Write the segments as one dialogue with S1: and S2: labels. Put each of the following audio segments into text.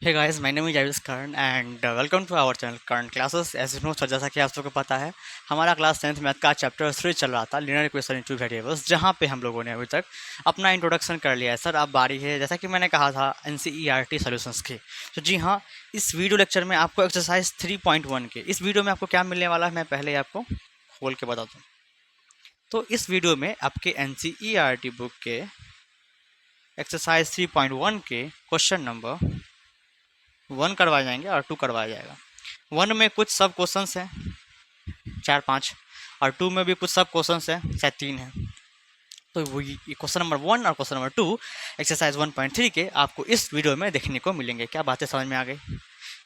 S1: Hey guys, my name is Javis Karan and welcome to our channel Karan Classes. As you know, sir जैसा कि आप सबको पता है, हमारा क्लास 10th मैथ का चैप्टर 3 चल रहा था, लीनियर इक्वेशन इनटू वेरिएबल्स, जहाँ पे हम लोगों ने अभी तक अपना इंट्रोडक्शन कर लिया है। सर अब बारी है, जैसा कि मैंने कहा था, NCERT सॉल्यूशंस की। तो जी हाँ, इस वीडियो लेक्चर में आपको एक्सरसाइज 3.1 के इस वीडियो में आपको क्या मिलने वाला है, मैं पहले ही आपको बोल के बता दूँ। तो इस वीडियो में आपके NCERT बुक के एक्सरसाइज 3.1 के क्वेश्चन नंबर 1 करवाए जाएंगे और 2 करवाया जाएगा। 1 में कुछ सब क्वेश्चंस हैं 4-5, और 2 में भी कुछ सब क्वेश्चंस हैं, शायद 3 हैं। तो वही क्वेश्चन नंबर 1 और क्वेश्चन नंबर 2 एक्सरसाइज 1.3 के आपको इस वीडियो में देखने को मिलेंगे। क्या बातें समझ में आ गई?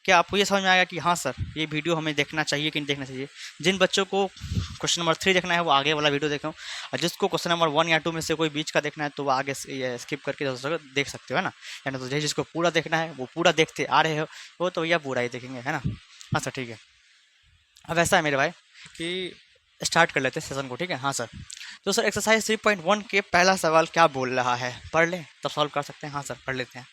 S1: क्या आपको ये समझ में आएगा कि हाँ सर, ये वीडियो हमें देखना चाहिए कि नहीं देखना चाहिए? जिन बच्चों को क्वेश्चन नंबर 3 देखना है वो आगे वाला वीडियो देखें, और जिसको क्वेश्चन नंबर 1 या 2 में से कोई बीच का देखना है तो वो आगे स्किप करके देख सकते हो, है ना? या तो जिसको पूरा देखना है वो पूरा देखते आ रहे हो, वो तो भैया पूरा ही देखेंगे, है ना? हाँ सर, ठीक है। अब ऐसा है मेरे भाई कि स्टार्ट कर लेते हैं सेशन को, ठीक है? हाँ सर। तो सर एक्सरसाइज 3.1 के पहला सवाल क्या बोल रहा है, पढ़ लें तब सॉल्व कर सकते हैं। हाँ सर, पढ़ लेते हैं।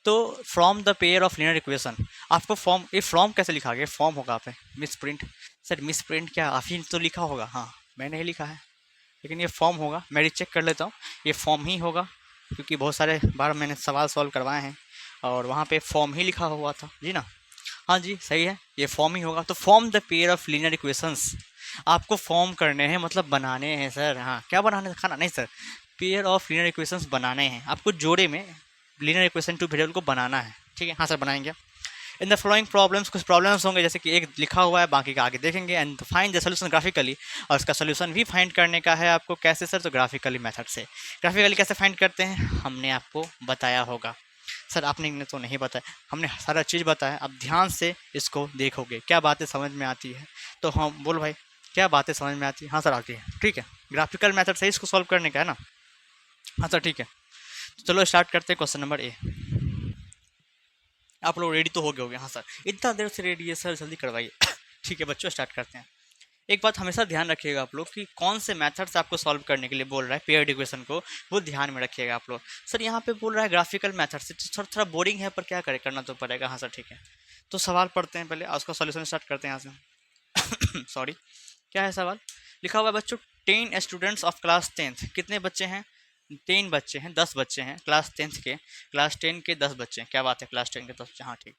S1: तो from the pair of linear equation, आपको फॉर्म, ये फॉर्म कैसे लिखा गया? फॉर्म होगा पे miss print. Sir miss print क्या, आप ही तो लिखा होगा? हाँ, मैंने ही लिखा है, लेकिन ये फॉर्म होगा। मैं रिचेक कर लेता हूँ, ये फॉर्म ही होगा, क्योंकि बहुत सारे बार मैंने सवाल सॉल्व करवाए हैं और वहाँ पे फॉर्म ही लिखा हुआ था जी ना। हाँ जी, सही है, ये फॉर्म ही होगा। तो form the pair of linear equations, आपको फॉर्म करने हैं, मतलब बनाने हैं सर। हाँ, क्या बनाने, खाना नहीं sir, pair of linear equations बनाने हैं आपको, जोड़े में लीनियर इक्वेशन टू वेरिएबल को बनाना है, ठीक है? हाँ सर, बनाएंगे। इन द फॉलोइंग प्रॉब्लम्स, कुछ प्रॉब्लम्स होंगे जैसे कि एक लिखा हुआ है, बाकी का आगे देखेंगे। And find the solution graphically, और उसका सोल्यूशन भी फाइंड करने का है आपको। कैसे सर? तो ग्राफिकली मेथड से। ग्राफिकली कैसे फाइंड करते हैं हमने आपको बताया होगा। सर आपने ने तो नहीं बताया, हमने सारा चीज़ बताया, अब ध्यान से इसको देखोगे, क्या बातें समझ में आती है। तो हम बोल भाई, क्या बातें समझ में आती है? हाँ सर, आती है, ठीक है। ग्राफिकल मेथड से इसको सॉल्व करने का है ना? हाँ सर, ठीक है। तो चलो स्टार्ट करते हैं क्वेश्चन नंबर ए। आप लोग रेडी तो हो गए होंगे? हाँ सर, इतना देर से रेडी है सर, जल्दी करवाइए। ठीक है बच्चों, स्टार्ट करते हैं। एक बात हमेशा ध्यान रखिएगा आप लोग कि कौन से मेथड्स आपको सॉल्व करने के लिए बोल रहा है पेयर्ड इक्वेशन को, वो ध्यान में रखिएगा आप लोग। सर यहाँ पे बोल रहा है ग्राफिकल मेथड से, तो थोड़ा थोड़ा बोरिंग है, पर क्या करें, करना तो पड़ेगा। हाँ सर, ठीक है। तो सवाल पढ़ते हैं पहले और उसका सॉल्यूशन स्टार्ट करते हैं यहाँ से। सॉरी, क्या है सवाल? लिखा हुआ है बच्चों, 10 स्टूडेंट्स ऑफ क्लास 10th, कितने बच्चे हैं? 10 बच्चे हैं, 10 बच्चे हैं क्लास 10th के। क्लास 10 के 10 बच्चे हैं, क्या बात है, क्लास 10 के 10 बच्चे, हाँ ठीक।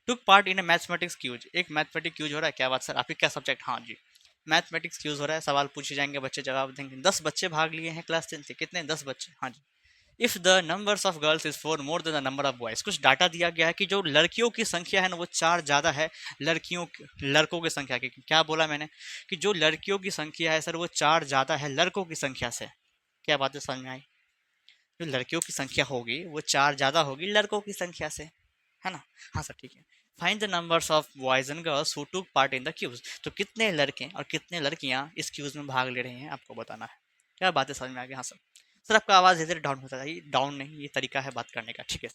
S1: Took part in a mathematics quiz, एक मैथमेटिक्स क्यूज हो रहा है, क्या बात सर, आपकी क्या सब्जेक्ट? हाँ जी, मैथमेटिक्स क्यूज हो रहा है, सवाल पूछे जाएंगे, बच्चे जवाब देंगे। 10 बच्चे भाग लिए हैं क्लास 10 से, कितने? 10 बच्चे, हाँ जी। If the numbers of girls is 4 more than the number of boys, कुछ डाटा दिया गया है कि जो लड़कियों की संख्या है ना वो 4 ज़्यादा है लड़कों की संख्या की। क्या बोला मैंने? कि जो लड़कियों की संख्या है सर वो 4 ज़्यादा है लड़कों की संख्या से। क्या बातें समझ में आई? जो लड़कियों की संख्या होगी वो 4 ज़्यादा होगी लड़कों की संख्या से, है ना? हाँ सर, ठीक है। Find the numbers of boys and girls who took part in the quiz, तो कितने लड़के और कितने लड़कियां इस क्यूज में भाग ले रहे हैं आपको बताना है। क्या बातें समझ में आ गई? हाँ सर। सर आपका आवाज़ इधर डाउन होता है, डाउन नहीं, ये तरीका है बात करने का, ठीक है?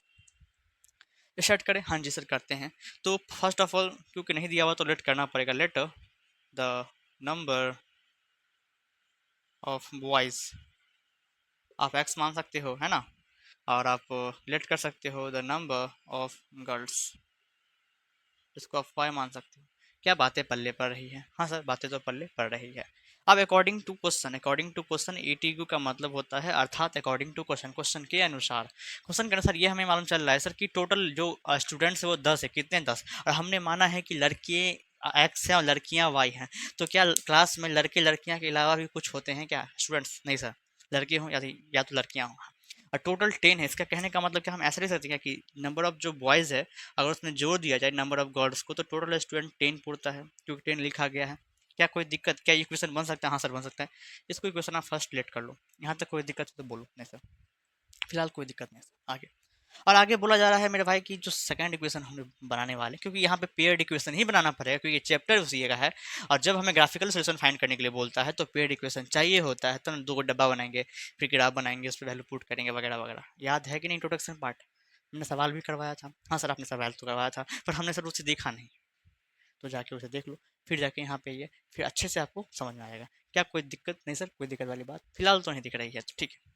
S1: स्टार्ट करें? हाँ जी सर, करते हैं। तो फर्स्ट ऑफ ऑल, क्योंकि नहीं दिया हुआ तो लेट करना पड़ेगा। Let the number of boys, आप एक्स मान सकते हो, है ना? और आप लेट कर सकते हो द नंबर ऑफ गर्ल्स, इसको आप वाई मान सकते हो। क्या बातें पल्ले पड़ रही है? हाँ सर, बातें तो पल्ले पड़ रही है। अब अकॉर्डिंग टू क्वेश्चन ईटीक्यू का मतलब होता है अर्थात अकॉर्डिंग टू क्वेश्चन, क्वेश्चन के अनुसार। क्वेश्चन के अनुसार ये हमें मालूम चल रहा है सर कि टोटल जो स्टूडेंट्स है वो 10 है, कितने? 10। और हमने माना है कि लड़के एक्स हैं और लड़कियां वाई हैं। तो क्या क्लास में लड़के लड़कियां के अलावा भी कुछ होते हैं क्या स्टूडेंट्स? नहीं सर, लड़के हों या तो लड़कियां हों। और टोटल 10 है, इसका कहने का मतलब क्या हम ऐसा नहीं सकते क्या कि नंबर ऑफ जो बॉयज़ है अगर उसमें जोड़ दिया जाए नंबर ऑफ गर्ल्स को तो टोटल स्टूडेंट 10 पुरता है, क्योंकि 10 लिखा गया है। क्या कोई दिक्कत? क्या ये क्वेश्चन बन सकता है? हाँ सर, बन सकता है। इसको क्वेश्चन आप फर्स्ट लेट कर लो, यहाँ तक कोई दिक्कत है तो बोलो। नहीं सर, फिलहाल कोई दिक्कत नहीं सर। आगे, और आगे बोला जा रहा है मेरे भाई कि जो सेकंड इक्वेशन हम बनाने वाले, क्योंकि यहाँ पे पेयर्ड इक्वेशन ही बनाना पड़ेगा क्योंकि ये चैप्टर उसी का है। और जब हमें ग्राफिकल सोल्यूशन फाइंड करने के लिए बोलता है तो पेयर्ड इक्वेशन चाहिए होता है, तो हम 2 डब्बा बनाएंगे, फिर ग्राफ बनाएंगे, उस पर वैल्यू पुट करेंगे वगैरह वगैरह। याद है कि नहीं इंट्रोडक्शन पार्ट? हमने सवाल भी करवाया था। हाँ सर, आपने सवाल तो करवाया था, पर हमने सर उसे देखा नहीं। तो जाके उसे देख लो, फिर जाके यहाँ पे ये फिर अच्छे से आपको समझ में आएगा। क्या कोई दिक्कत? नहीं सर, कोई दिक्कत वाली बात फिलहाल तो नहीं दिख रही है, तो ठीक है।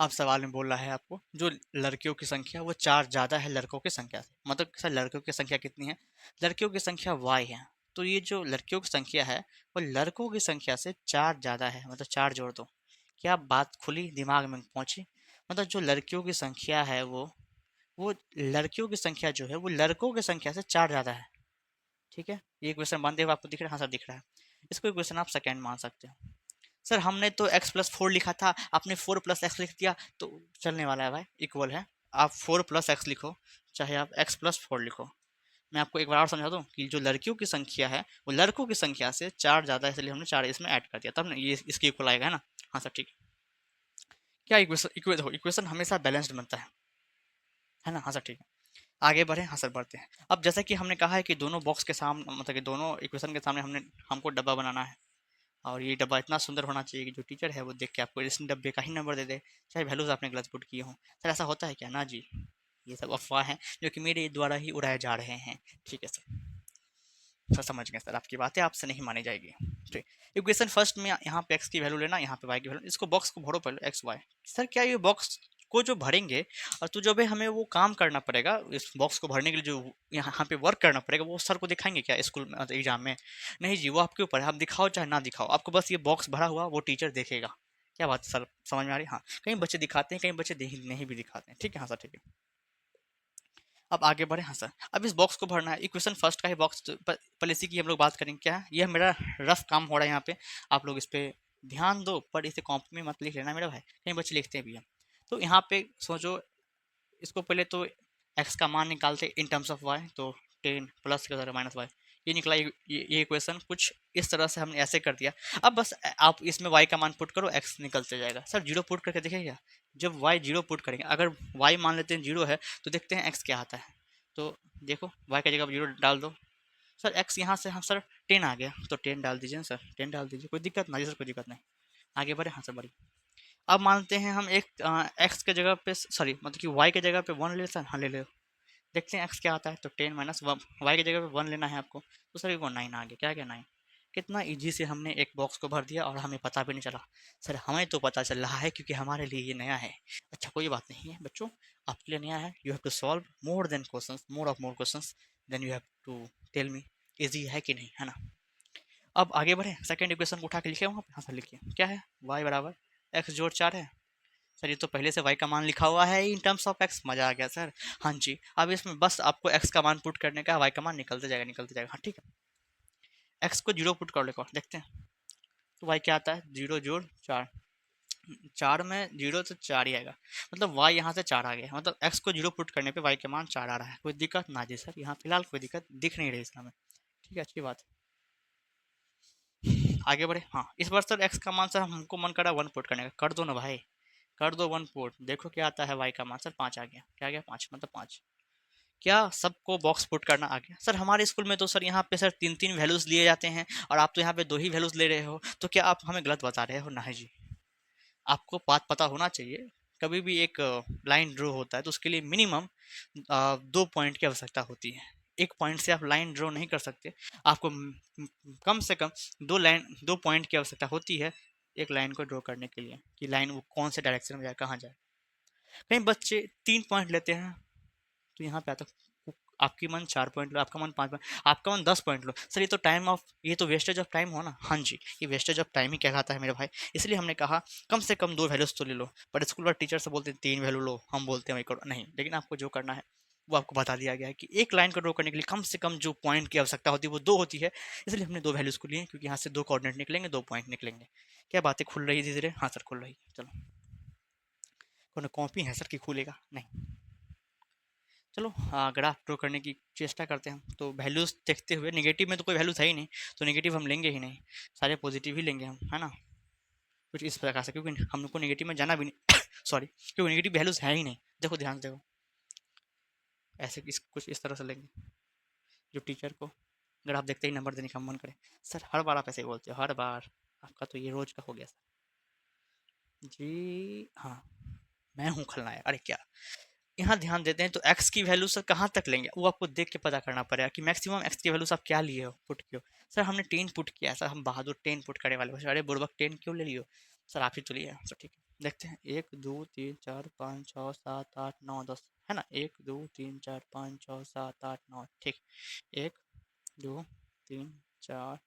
S1: अब सवाल में बोल रहा है आपको जो लड़कियों की संख्या वो 4 ज़्यादा है लड़कों की संख्या से, मतलब सर लड़कियों की संख्या कितनी है? लड़कियों की संख्या y है। तो ये जो लड़कियों की संख्या है वो लड़कों की संख्या से 4 ज़्यादा है, मतलब 4 जोड़ दो। क्या बात खुली, दिमाग में पहुंची? मतलब जो लड़कियों की संख्या है वो लड़कियों की संख्या जो है वो लड़कों की संख्या से 4 ज़्यादा है। ठीक है, ये क्वेश्चन मानते हुए आपको दिख रहा है? हाँ सर दिख रहा है। इसको क्वेश्चन आप सेकेंड मान सकते हो। सर हमने तो x+4 लिखा था, आपने 4+x लिख दिया तो चलने वाला है भाई, इक्वल है। आप 4+x लिखो चाहे आप x+4 लिखो। मैं आपको एक बार और समझा दूं कि जो लड़कियों की संख्या है वो लड़कों की संख्या से 4 ज़्यादा है, इसलिए हमने 4 इसमें ऐड कर दिया, तब ना ये इसके इक्वल आएगा, है ना? हाँ सर ठीक है। क्या इक्वेशन इक्वेशन हमेशा बैलेंस्ड बनता है ना? हाँ सर ठीक है। आगे बढ़े, हाँ सर बढ़ते हैं। अब जैसा कि हमने कहा है कि दोनों बॉक्स के सामने, मतलब कि दोनों इक्वेशन के सामने हमको डब्बा बनाना है, और ये डब्बा इतना सुंदर होना चाहिए कि जो टीचर है वो देख के आपको इस डब्बे का ही नंबर दे दे, चाहे वैल्यूज आपने गलत पुट किए हों। सर ऐसा होता है क्या? ना जी, ये सब अफवाह हैं जो कि मेरे द्वारा ही उड़ाए जा रहे हैं। ठीक है सर, सर समझ गए सर, आपकी बातें आपसे नहीं मानी जाएगी। ठीक, इक्वेशन फर्स्ट में यहाँ पे एक्स की वैल्यू लेना, यहाँ पे वाई की वैल्यू, इसको बॉक्स को भरो पहले एक्स वाई। सर क्या ये बॉक्स को जो भरेंगे और तो जो भी हमें वो काम करना पड़ेगा इस बॉक्स को भरने के लिए, जो यहाँ पे वर्क करना पड़ेगा, वो सर को दिखाएंगे क्या स्कूल में, एग्जाम में? नहीं जी, वो आपके ऊपर है, आप दिखाओ चाहे ना दिखाओ, आपको बस ये बॉक्स भरा हुआ वो टीचर देखेगा। क्या बात सर समझ में आ रही? हाँ, कई बच्चे दिखाते हैं, कई बच्चे नहीं भी दिखाते हैं। ठीक है, हाँ सर ठीक है। अब आगे बढ़े, हाँ सर। अब इस बॉक्स को भरना है, इक्वेशन फर्स्ट का ही बॉक्स, पहले इसी की हम लोग बात करेंगे। क्या है, यह मेरा रफ काम हो रहा है यहाँ पे, आप लोग इस पे ध्यान दो, पर इसे कॉपी में मत लिख लेना मेरा भाई, कई बच्चे लिखते भी हैं। तो यहाँ पे सोचो, इसको पहले तो एक्स का मान निकालते इन टर्म्स ऑफ वाई, तो 10 प्लस के तरह माइनस वाई, ये निकला। ये इक्वेशन कुछ इस तरह से हमने ऐसे कर दिया। अब बस आप इसमें वाई का मान पुट करो, एक्स निकलते जाएगा। सर जीरो पुट करके देखिएगा, जब वाई जीरो पुट करेंगे, अगर वाई मान लेते हैं जीरो है तो देखते हैं एक्स क्या आता है। तो देखो वाई की जगह जीरो डाल दो। सर एक्स यहाँ से, हाँ सर 10 आ गया तो 10 डाल दीजिए सर, 10 डाल दीजिए, कोई दिक्कत नहीं सर, कोई दिक्कत नहीं। आगे बढ़े, हाँ सर बढ़िए। अब मानते हैं हम एक एक्स के जगह पे, सॉरी मतलब कि वाई के जगह पे 1 ले सर, हाँ ले लो। देखते हैं एक्स क्या आता है, तो 10 माइनस वन, वाई की जगह पे 1 लेना है आपको, तो सर वो 9 आ गया। क्या क्या 9? कितना इजी से हमने एक बॉक्स को भर दिया और हमें पता भी नहीं चला। सर हमें तो पता चल रहा है क्योंकि हमारे लिए ये नया है। अच्छा कोई बात नहीं है बच्चों, आपके लिए नया है, you have to solve more than questions, more questions, then you have to tell me easy है कि नहीं, है ना? अब आगे बढ़े, सेकंड इक्वेशन को उठा के लिखे वहाँ पे, हाँ सर लिखिए। क्या है, y बराबर एक्स जोड़ 4 है। सर ये तो पहले से y का मान लिखा हुआ है इन टर्म्स ऑफ x, मजा आ गया सर। हाँ जी, अब इसमें बस आपको x का मान पुट करने का, y का मान निकलते जाएगा निकलते जाएगा। हाँ ठीक है, x को जीरो पुट कर लो, देखते हैं तो y क्या आता है, जीरो जोड़ 4, 4 में जीरो तो 4 ही आएगा, मतलब y यहाँ से 4 आ गया, मतलब x को जीरो पुट करने पे y का मान 4 आ रहा है। कोई दिक्कत ना जी सर, यहाँ फिलहाल कोई दिक्कत दिख नहीं रही इसमें। ठीक है, अच्छी बात। आगे बढ़े, हाँ इस बार सर x का मान सर हमको मन करा 1 पुट करने का, कर दो ना भाई, कर दो 1 पुट। देखो क्या आता है, y का मान सर 5 आ गया। क्या आ गया, 5, मतलब 5। क्या सबको बॉक्स पुट करना आ गया? सर हमारे स्कूल में तो सर यहाँ पे सर 3 3 वैल्यूज लिए जाते हैं और आप तो यहाँ पे 2 ही वैल्यूज ले रहे हो, तो क्या आप हमें गलत बता रहे हो? नहीं जी, आपको बात पता होना चाहिए। कभी भी एक लाइन ड्रॉ होता है तो उसके लिए मिनिमम 2 पॉइंट की आवश्यकता होती है। एक पॉइंट से आप लाइन ड्रॉ नहीं कर सकते, आपको कम से कम 2 पॉइंट की आवश्यकता होती है एक लाइन को ड्रॉ करने के लिए, कि लाइन वो कौन से डायरेक्शन में जाए, कहाँ जाए। कई बच्चे 3 पॉइंट लेते हैं, तो यहाँ पे आता आपकी मन 4 पॉइंट लो, आपका मन 5 पॉइंट, आपका मन 10 पॉइंट लो। सर ये तो टाइम ऑफ, ये तो वेस्टेज ऑफ टाइम हो ना। हाँ जी, ये वेस्टेज ऑफ टाइम ही कहलाता है मेरे भाई। इसलिए हमने कहा कम से कम 2 वैल्यूज तो ले लो, पर स्कूल पर टीचर से बोलते हैं 3 वैल्यू लो, हम बोलते हैं वही करो नहीं, लेकिन आपको जो करना है वो आपको बता दिया गया है कि एक लाइन को ड्रॉ करने के लिए कम से कम जो पॉइंट की आवश्यकता होती है वो 2 होती है। इसलिए हमने 2 वैल्यूज को लिए, क्योंकि यहाँ से 2 कोऑर्डिनेट निकलेंगे, 2 पॉइंट निकलेंगे। क्या बातें खुल रही है धीरे धीरे? हाँ सर खुल रही है। चलो, कौन कॉपी है सर कि खुलेगा नहीं? चलो ग्राफ ड्रॉ करने की चेष्टा करते हैं। तो वैल्यूज़ देखते हुए, नेगेटिव में तो कोई वैल्यूज़ है ही नहीं, तो नेगेटिव हम लेंगे ही नहीं, सारे पॉजिटिव ही लेंगे हम, है ना? कुछ इस प्रकार से, क्योंकि हम लोग को नेगेटिव में जाना भी नहीं सॉरी, क्योंकि नेगेटिव वैल्यूज़ है ही नहीं। देखो ध्यान से देखो, ऐसे कुछ इस तरह से लेंगे जो टीचर को ग्राफ देखते ही नंबर देने का मन करे। सर हर बार आप ऐसे ही बोलते हो, हर बार, आपका तो ये रोज का हो गया सर जी। हाँ, मैं हूँ खलनायक, अरे क्या। यहाँ ध्यान देते हैं तो x की वैल्यू सर कहाँ तक लेंगे वो आपको देख के पता करना पड़ेगा कि मैक्सिमम x की वैल्यूज आप क्या लिए हो, पुट किए हो। सर हमने 10 पुट किया, सर हम बहादुर 10 पुट करने वाले हो। अरे बुड़बक 10 क्यों ले लियो? सर आप ही तो लिए सर, ठीक है देखते हैं। 1 2 3 4 5 6 7 8 9 10 है ना, 1 2 3 4 5 6 7 8 9, ठीक। 1 2 3 4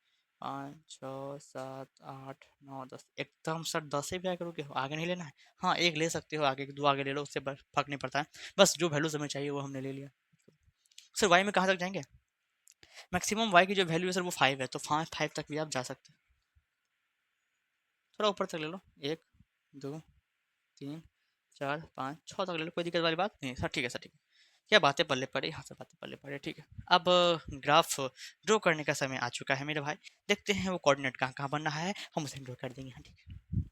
S1: 5 6 7 8 9 10, एकदम सर 10 ही क्या करोगे, आगे नहीं लेना है। हाँ एक ले सकते हो, आगे दो आगे ले लो, उससे फर्क नहीं पड़ता है। बस जो वैल्यूज हमें चाहिए वो हमने ले लिया। सर वाई में कहाँ तक जाएंगे? मैक्सिमम वाई की जो वैल्यू है सर वो 5 है, तो 5 तक भी आप जा सकते हैं। थोड़ा ऊपर तक ले लो, 1 2 3 4 5 6 तक ले लो, कोई दिक्कत वाली बात नहीं सर, ठीक है सर, ठीक है। क्या बातें पल्ले पड़े, यहाँ से बातें पल्ले पड़े, ठीक है। अब ग्राफ ड्रॉ करने का समय आ चुका है मेरे भाई। देखते हैं वो कोऑर्डिनेट कहाँ कहाँ बनना है, हम उसे ड्रॉ कर देंगे, हाँ ठीक है।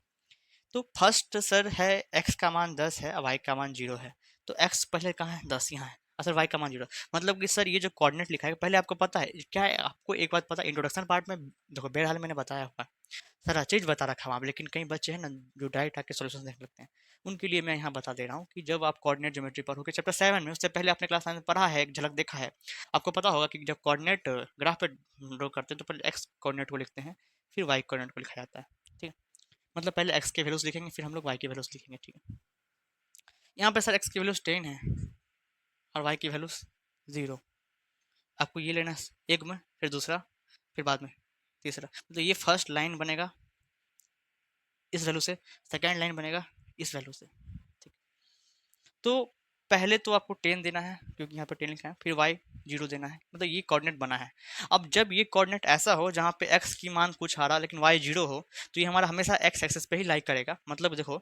S1: तो फर्स्ट सर है x का मान 10 है, y का मान 0 है। तो x पहले कहाँ है, 10 यहाँ है, और सर y का मान 0। मतलब कि सर ये जो कोऑर्डिनेट लिखा है पहले आपको पता है क्या है? आपको एक बात पता, इंट्रोडक्शन पार्ट में देखो बहरहाल मैंने बताया हुआ है, सारा चीज़ बता रखा हूँ आप, लेकिन कई बच्चे हैं ना जो डायरेक्ट आके सॉल्यूशन देख लेते हैं, उनके लिए मैं यहाँ बता दे रहा हूँ कि जब आप कोऑर्डिनेट ज्योमेट्री पर होकर चैप्टर 7 में, उससे पहले आपने क्लास 9 में पढ़ा है, एक झलक देखा है, आपको पता होगा कि जब कोऑर्डिनेट ग्राफ पे ड्रॉ करते हैं तो पहले एक्स कोऑर्डिनेट को लिखते हैं, फिर वाई कोऑर्डिनेट को लिखा जाता है, ठीक है। मतलब पहले एक्स के वैल्यूज लिखेंगे, फिर हम लोग वाई के वैल्यूज लिखेंगे, ठीक है। यहाँ पे सर एक्स की वैल्यूज 10 है और वाई की वैल्यूज 0। आपको ये लेना है एक में, फिर दूसरा, फिर बाद में तीसरा। तो ये फर्स्ट लाइन बनेगा इस वैल्यू से, सेकेंड लाइन बनेगा इस वैल्यू से, ठीक। तो पहले तो आपको 10 देना है क्योंकि यहाँ पे 10 लिखा है, फिर y 0 देना है, मतलब ये कोऑर्डिनेट बना है। अब जब ये कोऑर्डिनेट ऐसा हो जहाँ पे x की मान कुछ आ रहा लेकिन y 0 हो, तो ये हमारा हमेशा x एक्सिस पे ही लाइक करेगा। मतलब देखो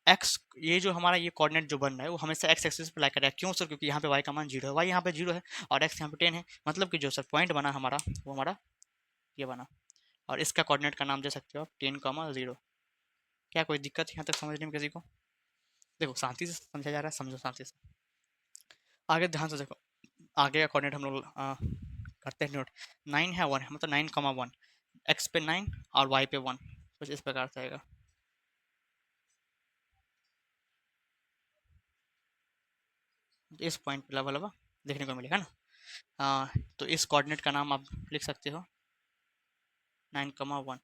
S1: x, ये जो हमारा ये कोऑर्डिनेट जो बन रहा है वो हमेशा x एक्सिस पे लाइक करेगा। क्यों सर? क्योंकि यहाँ पे y का मान 0 है, y यहाँ पे 0 है और x यहाँ पे 10 है। मतलब कि जो सर पॉइंट बना हमारा वो हमारा ये बना, और इसका कोऑर्डिनेट का नाम दे सकते हो आप 10, 0। क्या कोई दिक्कत यहाँ तक समझने में किसी को? देखो शांति से समझा जा रहा है, समझो शांति से। आगे ध्यान से देखो, आगे का कोऑर्डिनेट हम लोग करते हैं नोट। 9 है 1 है, मतलब 9, 1, एक्स पे 9 और वाई पे 1, कुछ इस प्रकार से आएगा। इस पॉइंट पे लवा लवा देखने को मिलेगा ना। तो इस कोऑर्डिनेट का नाम आप लिख सकते हो 9, 1।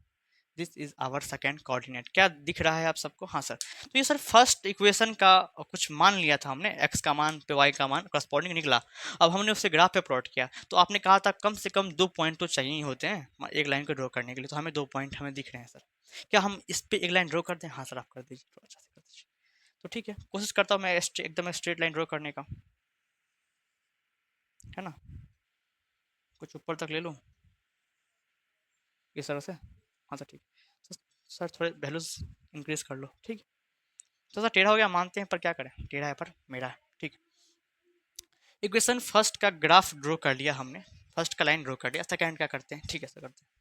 S1: This is our second coordinate. क्या दिख रहा है आप सबको? हाँ सर। तो ये सर फर्स्ट इक्वेशन का कुछ मान लिया था हमने, एक्स का मान पे वाई का मान करस्पॉन्डिंग निकला। अब हमने उसे ग्राफ पे प्लॉट किया, तो आपने कहा था कम से कम 2 पॉइंट तो चाहिए ही होते हैं एक लाइन को ड्रॉ करने के लिए, तो हमें 2 पॉइंट हमें दिख रहे हैं सर। क्या हम इस पे एक लाइन ड्रॉ कर दें? हाँ सर आप कर दीजिए, थोड़ा अच्छा से कर दीजिए। तो ठीक है, कोशिश करता हूँ मैं एकदम स्ट्रेट लाइन ड्रॉ करने का, है ना। कुछ ऊपर तक ले लूँ इस तरह से, हाँ सर ठीक। तो सर थोड़े वैल्यूज इंक्रीज कर लो, ठीक है। तो सर टेढ़ा हो गया मानते हैं, पर क्या करें, टेढ़ा है पर मेरा है, ठीक। इक्वेशन फर्स्ट का ग्राफ ड्रॉ कर लिया हमने, फर्स्ट का लाइन ड्रॉ कर लिया। सेकंड क्या करते हैं? ठीक है सर करते हैं।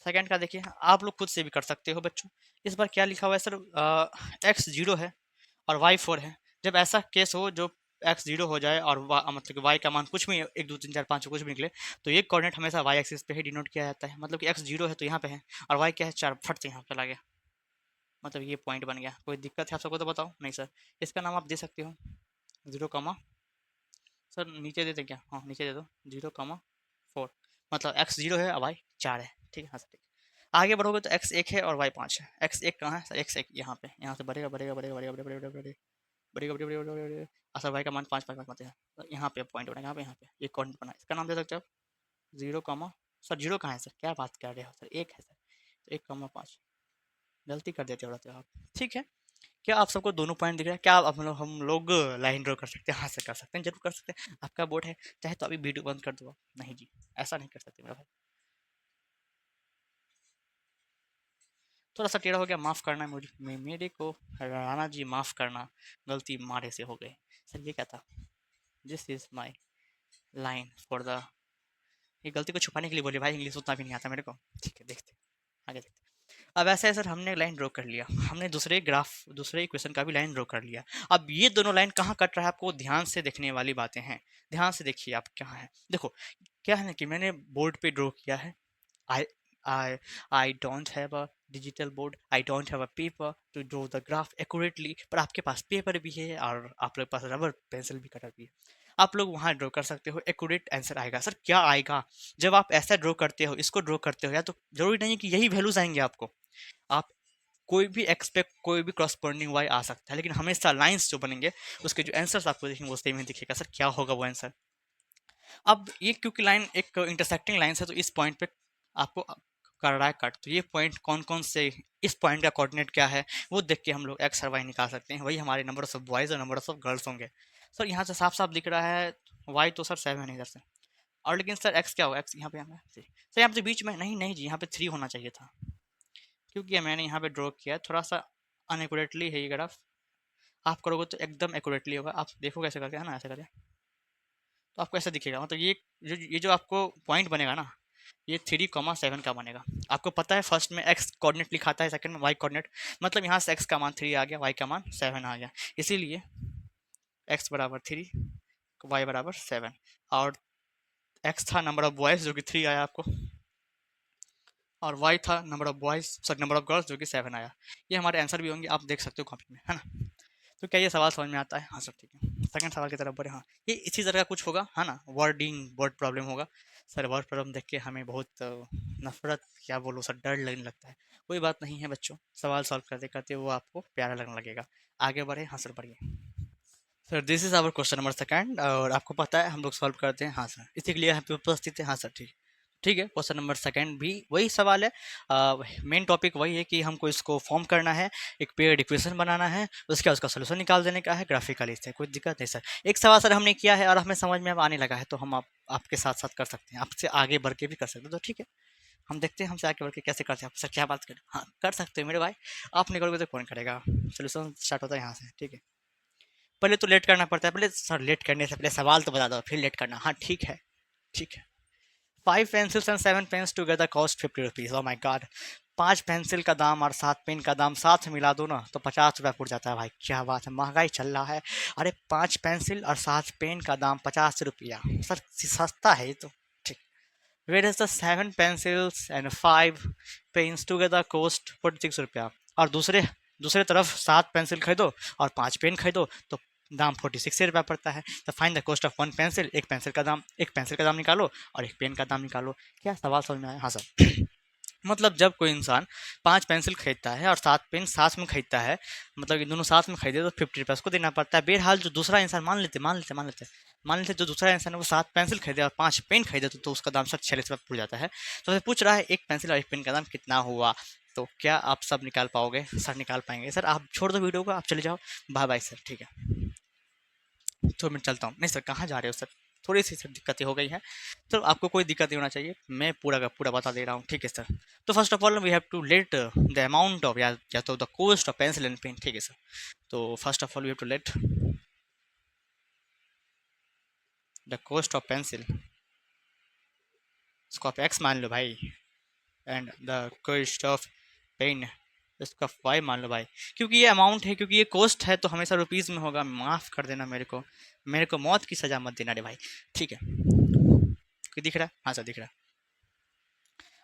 S1: सेकंड का देखिए, आप लोग खुद से भी कर सकते हो बच्चों। इस बार क्या लिखा हुआ है सर, एक्स 0 है और वाई 4 है। जब ऐसा केस हो जो एक्स 0 हो जाए और मतलब कि वाई का मान कुछ भी 1 2 3 4 5 कुछ भी निकले, तो ये कोऑर्डिनेट हमेशा वाई एक्सिस पे ही डिनोट किया जाता है। मतलब कि एक्स 0 है तो यहाँ पे है, और वाई क्या है 4, फट से यहाँ चला गया, मतलब ये पॉइंट बन गया। कोई दिक्कत है आप सबको तो बताओ? नहीं सर। इसका नाम आप दे सकते हो 0, सर नीचे दे दें क्या? हाँ नीचे दे दो 0, 4। मतलब एक्स 0 है और वाई 4 है, ठीक है। हाँ सर ठीक। आगे बढ़ोगे तो एक्स 1 है और वाई 5 है। एक्स 1 कहाँ है सर? एक्स 1 यहाँ पे, यहाँ से बढ़ेगा बढ़ेगा बढ़ेगा बढ़ेगा बढ़ेगा बढ़ेगा बढ़ेगा बढ़ेगा बढ़ेगा बढ़ेगा बढ़ेगा, सर वाई का मान 5 5 5 मत है। तो यहाँ पे पॉइंट बना, यहाँ पे एक पॉइंट बना, इसका नाम दे सकते हो आप 0, सर 0 कहाँ है सर? क्या बात कर रहे हो सर? 1 है सर, तो 1, 5 गलती कर देते हो आप, ठीक है। क्या आप सबको दोनों पॉइंट दिख रहा है? क्या आप हम लोग लाइन ड्रॉ कर सकते हैं? हाँ से कर सकते हैं, जरूर कर सकते हैं। आपका बोर्ड है, चाहे तो अभी वीडियो बंद कर दो आप। नहीं जी, ऐसा नहीं कर सकते मेरा भाई। थोड़ा सा टेढ़ा हो गया, माफ़ करना मुझे, मेरे को राणा जी माफ़ करना, गलती मारे से हो गई। सर ये क्या था? This is my line for the, ये गलती को छुपाने के लिए बोले भाई, इंग्लिश उतना भी नहीं आता मेरे को, ठीक है देखते आगे देखते। अब ऐसा है सर, हमने लाइन ड्रॉ कर लिया, हमने दूसरे इक्वेशन का भी लाइन ड्रॉ कर लिया। अब ये दोनों लाइन कहाँ कट रहा है आपको ध्यान से देखने वाली बातें हैं। ध्यान से देखिए आप, कहाँ है देखो। क्या है ना कि मैंने बोर्ड पे ड्रॉ किया है। I I I don't have a digital board, I don't have a paper to draw the graph accurately, पर आपके पास पेपर भी है और आप लोग के पास रबर पेंसिल भी, कटर भी है। आप लोग वहाँ ड्रॉ कर सकते हो, एक्यूरेट आंसर आएगा। सर क्या आएगा? जब आप ऐसा ड्रॉ करते हो, इसको ड्रॉ करते हो, या तो जरूरी नहीं है कि यही वैल्यूज आएंगे आपको। आप कोई भी एक्स पे कोई भी क्रॉसपोंडिंग वाई आ सकता है, लेकिन हमेशा लाइंस जो बनेंगे उसके जो आंसर्स आपको दिखेंगे वो सेम ही दिखेगा। सर क्या होगा वो आंसर? अब ये क्योंकि लाइन एक इंटरसेक्टिंग लाइन है तो इस पॉइंट पे आपको कर रहा है कट, तो ये पॉइंट कौन कौन से, इस पॉइंट का कोऑर्डिनेट क्या है वो देख के हम लोग एक्स और वाई निकाल सकते हैं। वही हमारे नंबर ऑफ बॉयज़ और नंबर ऑफ गर्ल्स होंगे। सर यहाँ से साफ साफ दिख रहा है वाई तो सर 7 है इधर से, और लेकिन सर एक्स क्या होगा? एक्स यहाँ पे सर यहाँ पे बीच में नहीं नहीं जी, यहाँ पे 3 होना चाहिए था, क्योंकि ये मैंने यहाँ पे ड्रॉ किया है थोड़ा सा अनएकुरेटली है ये ग्राफ। आप करोगे तो एकदम एक्यूरेटली होगा, आप देखो कैसे करके, है ना, ऐसे करके तो आपको ऐसा दिखेगा। मतलब ये जो आपको पॉइंट बनेगा ना, ये 3,7 का बनेगा। आपको पता है फर्स्ट में एक्स कोऑर्डिनेट लिखाता है, सेकंड में वाई कोऑर्डिनेट, मतलब यहाँ से एक्स का मान 3 आ गया, वाई का मान 7 आ गया, इसीलिए एक्स बराबर 3, वाई बराबर 7। और एक्स था नंबर ऑफ बॉयज़ जो कि 3 आया आपको, और वाई था number of boys sorry number of girls जो कि 7 आया। ये हमारे आंसर भी होंगे, आप देख सकते हो कॉपी में, है ना। तो क्या ये सवाल समझ में आता है? हाँ सर ठीक है। सेकंड सवाल की तरफ बढ़े। हाँ, ये इसी तरह का कुछ होगा, है ना, वर्ड प्रॉब्लम होगा। सर वर्ड प्रॉब्लम देख के हमें बहुत नफरत, क्या बोलूँ सर, डर लगने लगता है। कोई बात नहीं है बच्चों, सवाल सॉल्व करते करते वो आपको प्यारा लगने लगेगा। आगे बढ़े। हाँ सर बढ़िए। Sir this is our question number second, और आपको पता है हम लोग सॉल्व करते हैं। हाँ सर, इसी के लिए यहाँ पे उपस्थित है। हाँ सर ठीक, ठीक है। क्वेश्चन नंबर सेकंड भी वही सवाल है, मेन टॉपिक वही है कि हमको इसको फॉर्म करना है, एक पेयर्ड इक्वेशन बनाना है, उसके बाद उसका सोल्यूशन निकाल देने का है ग्राफिकली। इससे कोई दिक्कत नहीं सर। एक सवाल सर हमने किया है और हमें समझ में अब आने लगा है, तो हम आपके साथ साथ कर सकते हैं, आपसे आगे बढ़ के भी कर सकते हैं। तो ठीक है, हम देखते हैं हमसे आगे बढ़ के कैसे करते हैं। आप सर क्या बात करें, हाँ कर सकते हैं मेरे भाई, आप नहीं करोगे तो कौन करेगा। सोल्यूशन स्टार्ट होता है यहाँ से, ठीक है। पहले तो लेट करना पड़ता है, पहले सर लेट करने से पहले सवाल तो बता दो फिर लेट करना। हाँ ठीक है, ठीक है। 5 pencils and 7 pens together cost 50 rupees. Oh my god, 5 pencil का दाम और 7 पेन का दाम साथ मिला दो ना तो 50 रुपया पड़ जाता है भाई। क्या बात है, महंगाई चल रहा है। अरे 5 पेंसिल और 7 पेन का दाम 50 रुपया, सर सस्ता है ये तो। ठीक, where is the 7 pencils and 5 pens together cost 46 रुपया। और दूसरे दूसरे तरफ 7 पेंसिल खरीदो और 5 पेन खरीदो तो दाम 46 रुपया पड़ता है। तो fine the cost of 1 pencil, एक पेंसिल का दाम निकालो और एक पेन का दाम निकालो। क्या सवाल समझ में आया? हाँ सर। मतलब जब कोई इंसान 5 पेंसिल खरीदता है और 7 पेन साथ में खरीदता है, मतलब ये दोनों साथ में खरीदे तो 50 रुपये उसको देना पड़ता है। बहरहाल जो दूसरा इंसान, मान लेते जो दूसरा इंसान है वो 7 पेंसिल खरीदे और 5 पेन खरीदे तो उसका दाम सर 46 रुपये पड़ जाता है। तो फिर पूछ रहा है एक पेंसिल और एक पेन का दाम कितना हुआ। तो क्या आप सब निकाल पाओगे? सर निकाल पाएंगे। सर आप छोड़ दो वीडियो को, आप चले जाओ, बाय बाय सर, ठीक है। तो मैं चलता हूँ। नहीं सर कहाँ जा रहे हो सर, थोड़ी सी सर दिक्कतें हो गई हैं। तो आपको कोई दिक्कत नहीं होना चाहिए, मैं पूरा का पूरा बता दे रहा हूँ, ठीक है सर। तो first of all we have to let the amount of या तो the cost of pencil and pen, ठीक है सर। तो first of all we have to let the cost of pencil, इसको आप एक्स मान लो भाई, and the cost of pen इसका वाई मान लो भाई, क्योंकि ये अमाउंट है, क्योंकि ये कॉस्ट है तो हमेशा रुपीज़ में होगा। माफ़ कर देना मेरे को मौत की सज़ा मत देना रे भाई, ठीक है। कोई दिख रहा है? हाँ सर दिख रहा है।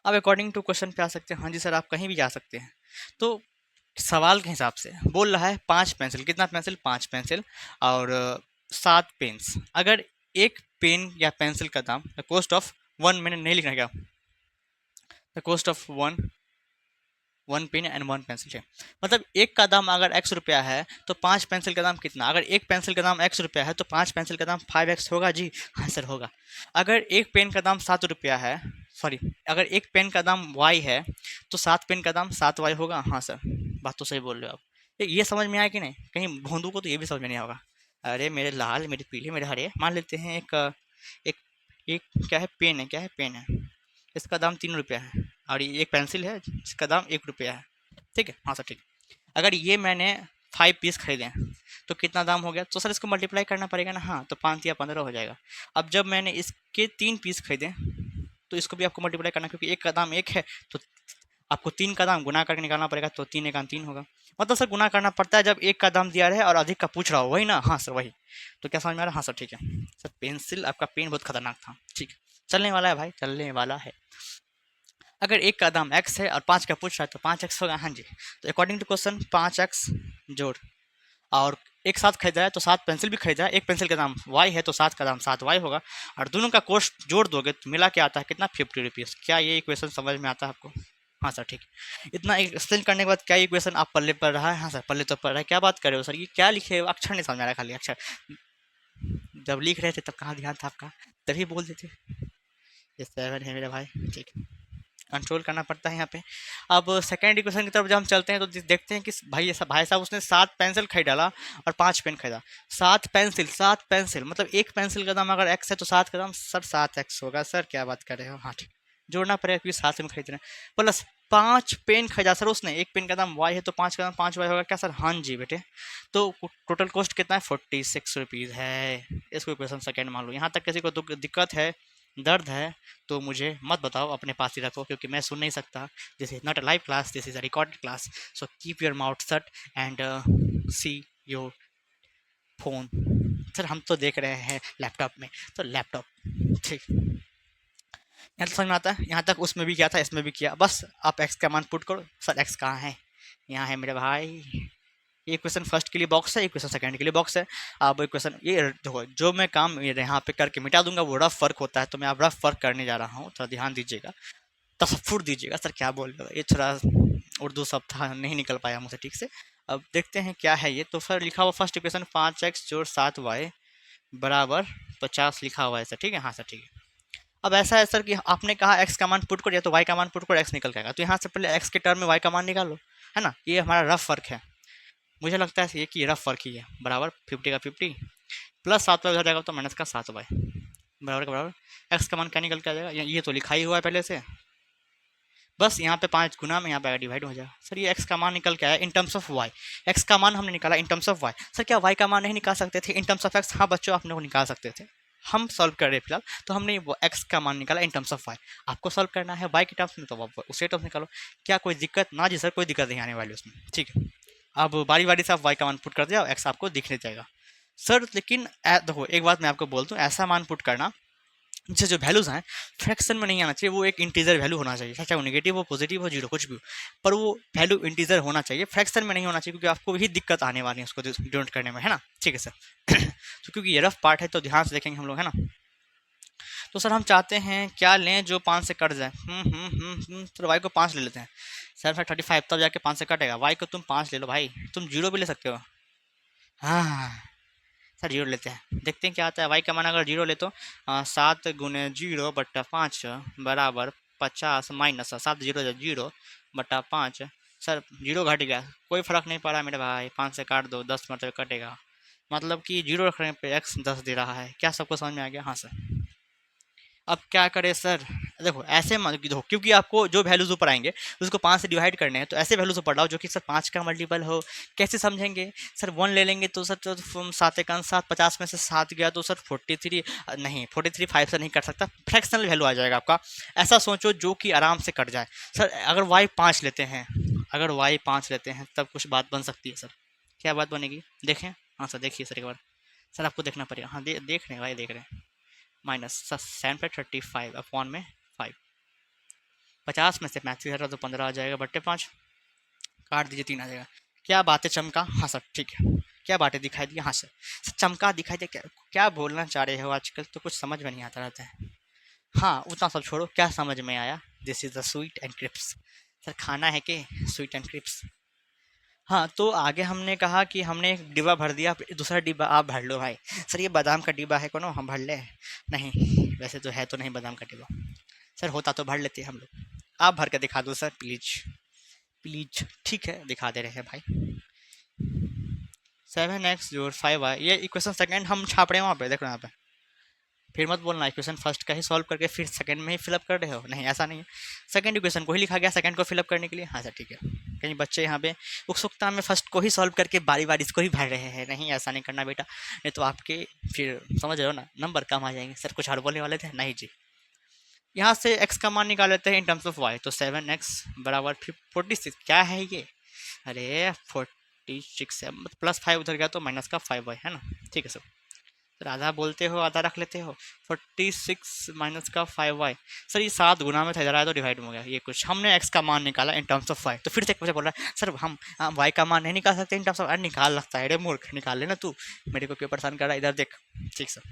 S1: अब अकॉर्डिंग टू क्वेश्चन पे आ सकते हैं। हाँ जी सर, आप कहीं भी जा सकते हैं। तो सवाल के हिसाब से बोल रहा है 5 पेंसिल, कितना पेंसिल? 5 पेंसिल और 7 पेन्स। अगर एक पेन या पेंसिल का दाम, द कॉस्ट ऑफ वन, मैंने नहीं लिखना क्या, the cost of one pen and 1 pencil है। मतलब एक का दाम अगर x रुपया है तो 5 पेंसिल का दाम कितना? अगर एक पेंसिल का दाम x रुपया है तो 5 पेंसिल का दाम 5x होगा जी। हाँ सर होगा। अगर एक पेन का दाम 7 रुपया है, सॉरी, अगर एक पेन का दाम y है तो 7 पेन का दाम 7y होगा। हाँ सर, बात तो सही बोल रहे हो आप। ये समझ में आया कि नहीं? कहीं भोंदू को तो ये भी समझ में नहीं होगा। अरे मेरे लाल, मेरे पीले, मेरे हरे, मान लेते हैं एक एक क्या है, पेन है, क्या है, पेन है, इसका दाम 3 रुपया है, और ये एक पेंसिल है जिसका दाम 1 रुपया है, ठीक है। हाँ सर ठीक। अगर ये मैंने 5 पीस खरीदे तो कितना दाम हो गया? तो सर इसको मल्टीप्लाई करना पड़ेगा ना। हाँ, तो 5 या 15 हो जाएगा। अब जब मैंने इसके 3 पीस खरीदे तो इसको भी आपको मल्टीप्लाई करना, क्योंकि एक का दाम 1 है तो आपको 3 का दाम गुना करके निकालना पड़ेगा, तो 3 एकान 3 होगा। मतलब सर गुना करना पड़ता है जब एक का दाम दिया रहे और अधिक का पूछ रहा हो, वही ना? हाँ सर वही। तो क्या समझ में आ रहा है? हाँ सर ठीक है। सर पेंसिल, आपका पेन बहुत खतरनाक था, ठीक है, चलने वाला है भाई, चलने वाला है। अगर एक का दाम x है और 5 का पूछ रहा है तो 5x होगा। हाँ जी। तो अकॉर्डिंग टू क्वेश्चन 5x जोड़, और एक साथ खरीदा है तो 7 पेंसिल भी खरीदा है, एक पेंसिल का दाम y है तो 7 का दाम 7y होगा, और दोनों का कॉस्ट जोड़ दोगे तो मिला के आता है कितना? 50 रुपीज़। क्या ये इक्वेशन समझ में आता है आपको? हाँ सर ठीक है। इतना एक्सप्लेन करने के बाद क्या ये क्वेश्चन आप पल्ले पढ़ रहा है? हाँ सर पल्ले तो पढ़ रहा है। क्या बात कर रहे हो सर, ये क्या लिखे हो? अक्षर नहीं समझ आ रहा है, खाली अक्षर। जब लिख रहे थे तब कहाँ ध्यान था आपका? तभी बोल देते। ये 7 है मेरे भाई, ठीक है। कंट्रोल करना पड़ता है यहाँ पे। अब सेकेंड इक्वेशन की तरफ जब हम चलते हैं तो देखते हैं कि भाई ऐसा भाई साहब उसने 7 पेंसिल खरीदा डाला और 5 पेन खरीदा। 7 पेंसिल मतलब एक पेंसिल का दाम अगर एक्स है तो 7 का दाम सर 7x होगा। सर क्या बात कर रहे हो? हाँ ठीक, जोड़ना पड़ेगा क्योंकि 7 में खरीद रहे हैं। प्लस 5 पेन खरीदा सर उसने, एक पेन का दाम वाई है तो 5 का दाम 5y होगा क्या सर? हाँ जी बेटे। तो टोटल कॉस्ट कितना है? 46 रुपीज़ है। इसको क्वेश्चन सेकेंड मान लो। यहाँ तक किसी को दिक्कत है, दर्द है, तो मुझे मत बताओ, अपने पास ही रखो क्योंकि मैं सुन नहीं सकता। This is not a live class, this is a recorded class. So keep your mouth shut and see your phone. Sir हम तो देख रहे हैं लैपटॉप में, तो लैपटॉप ठीक। यहाँ तक समझ में आता है? यहाँ तक उसमें भी किया था, इसमें भी किया। बस आप एक्स का मान पुट करो। सर एक्स कहाँ है? यहाँ है मेरे भाई। ये क्वेश्चन फर्स्ट के लिए बॉक्स है, ये क्वेश्चन सेकंड के लिए बॉक्स है। अब क्वेश्चन ये देखो, जो मैं काम ये यहाँ पे करके मिटा दूंगा वो रफ वर्क होता है, तो मैं अब रफ वर्क करने जा रहा हूँ, थोड़ा ध्यान दीजिएगा, तसफ्फुर दीजिएगा। सर क्या बोल रहे हो? ये थोड़ा उर्दू शब्द था, नहीं निकल पाया मुझसे ठीक से। अब देखते हैं क्या है ये। तो सर लिखा हुआ फर्स्ट इक्वेशन 5x जोड़ 7y बराबर 50 लिखा हुआ है सर, ठीक है? हाँ सर ठीक है। अब ऐसा है सर कि आपने कहा एक्स का मान पुट करो या तो वाई का मान पुट करो, एक्स निकल जाएगा। तो यहाँ से पहले एक्स के टर्म में वाई का मान निकालो, है ना? ये हमारा रफ वर्क है। मुझे लगता है ये कि रफ वर्क ही है। बराबर 50 का 50 प्लस 7y उधर जाएगा तो माइनस का 7y बराबर का बराबर एक्स का मान क्या निकल के आ जाएगा? ये तो लिखा ही हुआ है पहले से। बस यहाँ पे 5 गुना में यहाँ पे डिवाइड हो जाएगा। सर ये एक्स का मान निकल के आया in terms of y. X का मान हमने निकाला in terms of y. Sir क्या वाई का मान नहीं निकाल सकते थे इन टर्म्स ऑफ एक्स? हाँ बच्चों, आपने वो निकाल सकते थे। हम सॉल्व कर रहे हैं फिलहाल, तो हमने वो एक्स का मान निकाला इन टर्म्स ऑफ वाई। आपको सॉल्व करना है वाई के टर्म्स में, तो आप उसी टर्म्स निकालो। क्या कोई दिक्कत? ना जी सर, कोई दिक्कत नहीं आने वाली उसमें, ठीक है। अब बारी बारी से आप वाई का मान पुट कर दिया, एक्स आपको दिखने जाएगा। सर लेकिन देखो एक बात मैं आपको बोल दूं, ऐसा मान पुट करना जिससे जो वैल्यूज हैं फ्रैक्शन में नहीं आना चाहिए। वो एक इंटीजर वैल्यू होना चाहिए, चाहे वो नेगेटिव हो, पॉजिटिव हो, जीरो, कुछ भी हो, पर वो वैल्यू इंटीजर होना चाहिए, फ्रैक्शन में नहीं होना चाहिए, क्योंकि आपको ही दिक्कत आने वाली है उसको डिनोट करने में, है ना? ठीक है सर। तो क्योंकि ये रफ पार्ट है तो ध्यान से देखेंगे हम लोग, है ना? तो सर हम चाहते हैं क्या लें जो 5 से कट जाए। तो वाई को 5 ले लेते हैं। सर फिर 35 तब जाके 5 से कटेगा। वाई को तुम 5 ले लो भाई, तुम जीरो भी ले सकते हो। हाँ सर जीरो लेते हैं, देखते हैं क्या आता है। वाई का मान अगर जीरो ले तो 7 × 0/5 बराबर 50 माइनस 7 जीरो जीरो बटा 5। सर जीरो घट गया, कोई फर्क नहीं पड़ा मेरे भाई, 5 से काट दो, 10 मतलब कटेगा। मतलब कि जीरो रखने पे एक्स 10 दे रहा है। क्या सबको समझ में आ गया? हाँ सर। अब क्या करें सर? देखो ऐसे देखो, क्योंकि आपको जो वैल्यूज ऊपर आएंगे उसको 5 से डिवाइड करने हैं, तो ऐसे वैल्यूज ऊपर लाओ जो कि सर 5 का मल्टीपल हो। कैसे समझेंगे सर? 1 ले लेंगे तो सर तो 7 50 में से 7 गया तो सर 43 नहीं, 43 5 से नहीं कट सकता, फ्रैक्शनल वैल्यू आ जाएगा आपका। ऐसा सोचो जो कि आराम से कट जाए। सर अगर वाई 5 लेते हैं, अगर वाई 5 लेते हैं तब कुछ बात बन सकती है सर। क्या बात बनेगी? देखें। हाँ सर देखिए सर एक बार, सर आपको देखना पड़ेगा। हाँ देख रहे हैं भाई, देख रहे हैं। माइनस 7/35 अपॉन में 5, 50 में से 35 हटा तो 15 आ जाएगा बट्टे 5, काट दीजिए 3 आ जाएगा। क्या बातें चमका? हाँ सर ठीक है। क्या बातें दिखाई दी? हाँ सर। सर चमका दिखाई दे, क्या क्या बोलना चाह रहे हो? आजकल तो कुछ समझ में नहीं आता रहता है। हाँ उतना सब छोड़ो, क्या समझ में आया? This is the sweet and crisps. Sir खाना है कि स्वीट एंड क्रिप्स? हाँ तो आगे हमने कहा कि हमने एक डिब्बा भर दिया, दूसरा डिब्बा आप भर लो भाई। सर ये बादाम का डिब्बा है कोनो, हम भर ले? नहीं, वैसे तो है तो नहीं बादाम का डिब्बा। सर होता तो भर लेते हम लोग। आप भर के दिखा दो सर प्लीज, प्लीज। ठीक है दिखा दे रहे हैं भाई। 7x जोड़ 5y, ये इक्वेशन सेकंड हम छाप रहे हैं वहाँ पे, देखो यहाँ पे। फिर मत बोलना इक्वेशन फर्स्ट का ही सॉल्व करके फिर सेकंड में ही फिलअप कर रहे हो, नहीं ऐसा नहीं है। सेकंड इक्वेशन को ही लिखा गया सेकंड को फिलअप करने के लिए। हाँ सर ठीक है। कहीं बच्चे यहाँ पे उत्सुकता में फर्स्ट को ही सॉल्व करके बारी बारी इसको ही भर रहे हैं, नहीं ऐसा नहीं करना बेटा, नहीं तो आपके फिर समझ रहे हो ना, नंबर कम आ जाएंगे। सर कुछ और बोलने वाले थे? नहीं जी। यहाँ से x का मान निकाल लेते हैं इन टर्म्स ऑफ y, तो 7x बराबर 46। क्या है ये? अरे 46 है, प्लस 5 उधर गया तो माइनस का 5y, है ना? ठीक है सर। सर आधा बोलते हो आधा रख लेते हो। 46 माइनस का 5y। सर ये 7 गुना में था, इधर आया तो डिवाइड हो गया। ये कुछ हमने x का मान निकाला इन टर्म्स ऑफ y, तो फिर से एक बच्चा बोल रहा है सर हम y का मान नहीं निकाल सकते इन टर्म्स ऑफ। अरे निकाल लगता है, अरे मूर्ख निकाल लेना तू, मेरे को क्यों परेशान कर रहा है? इधर देख। ठीक सर।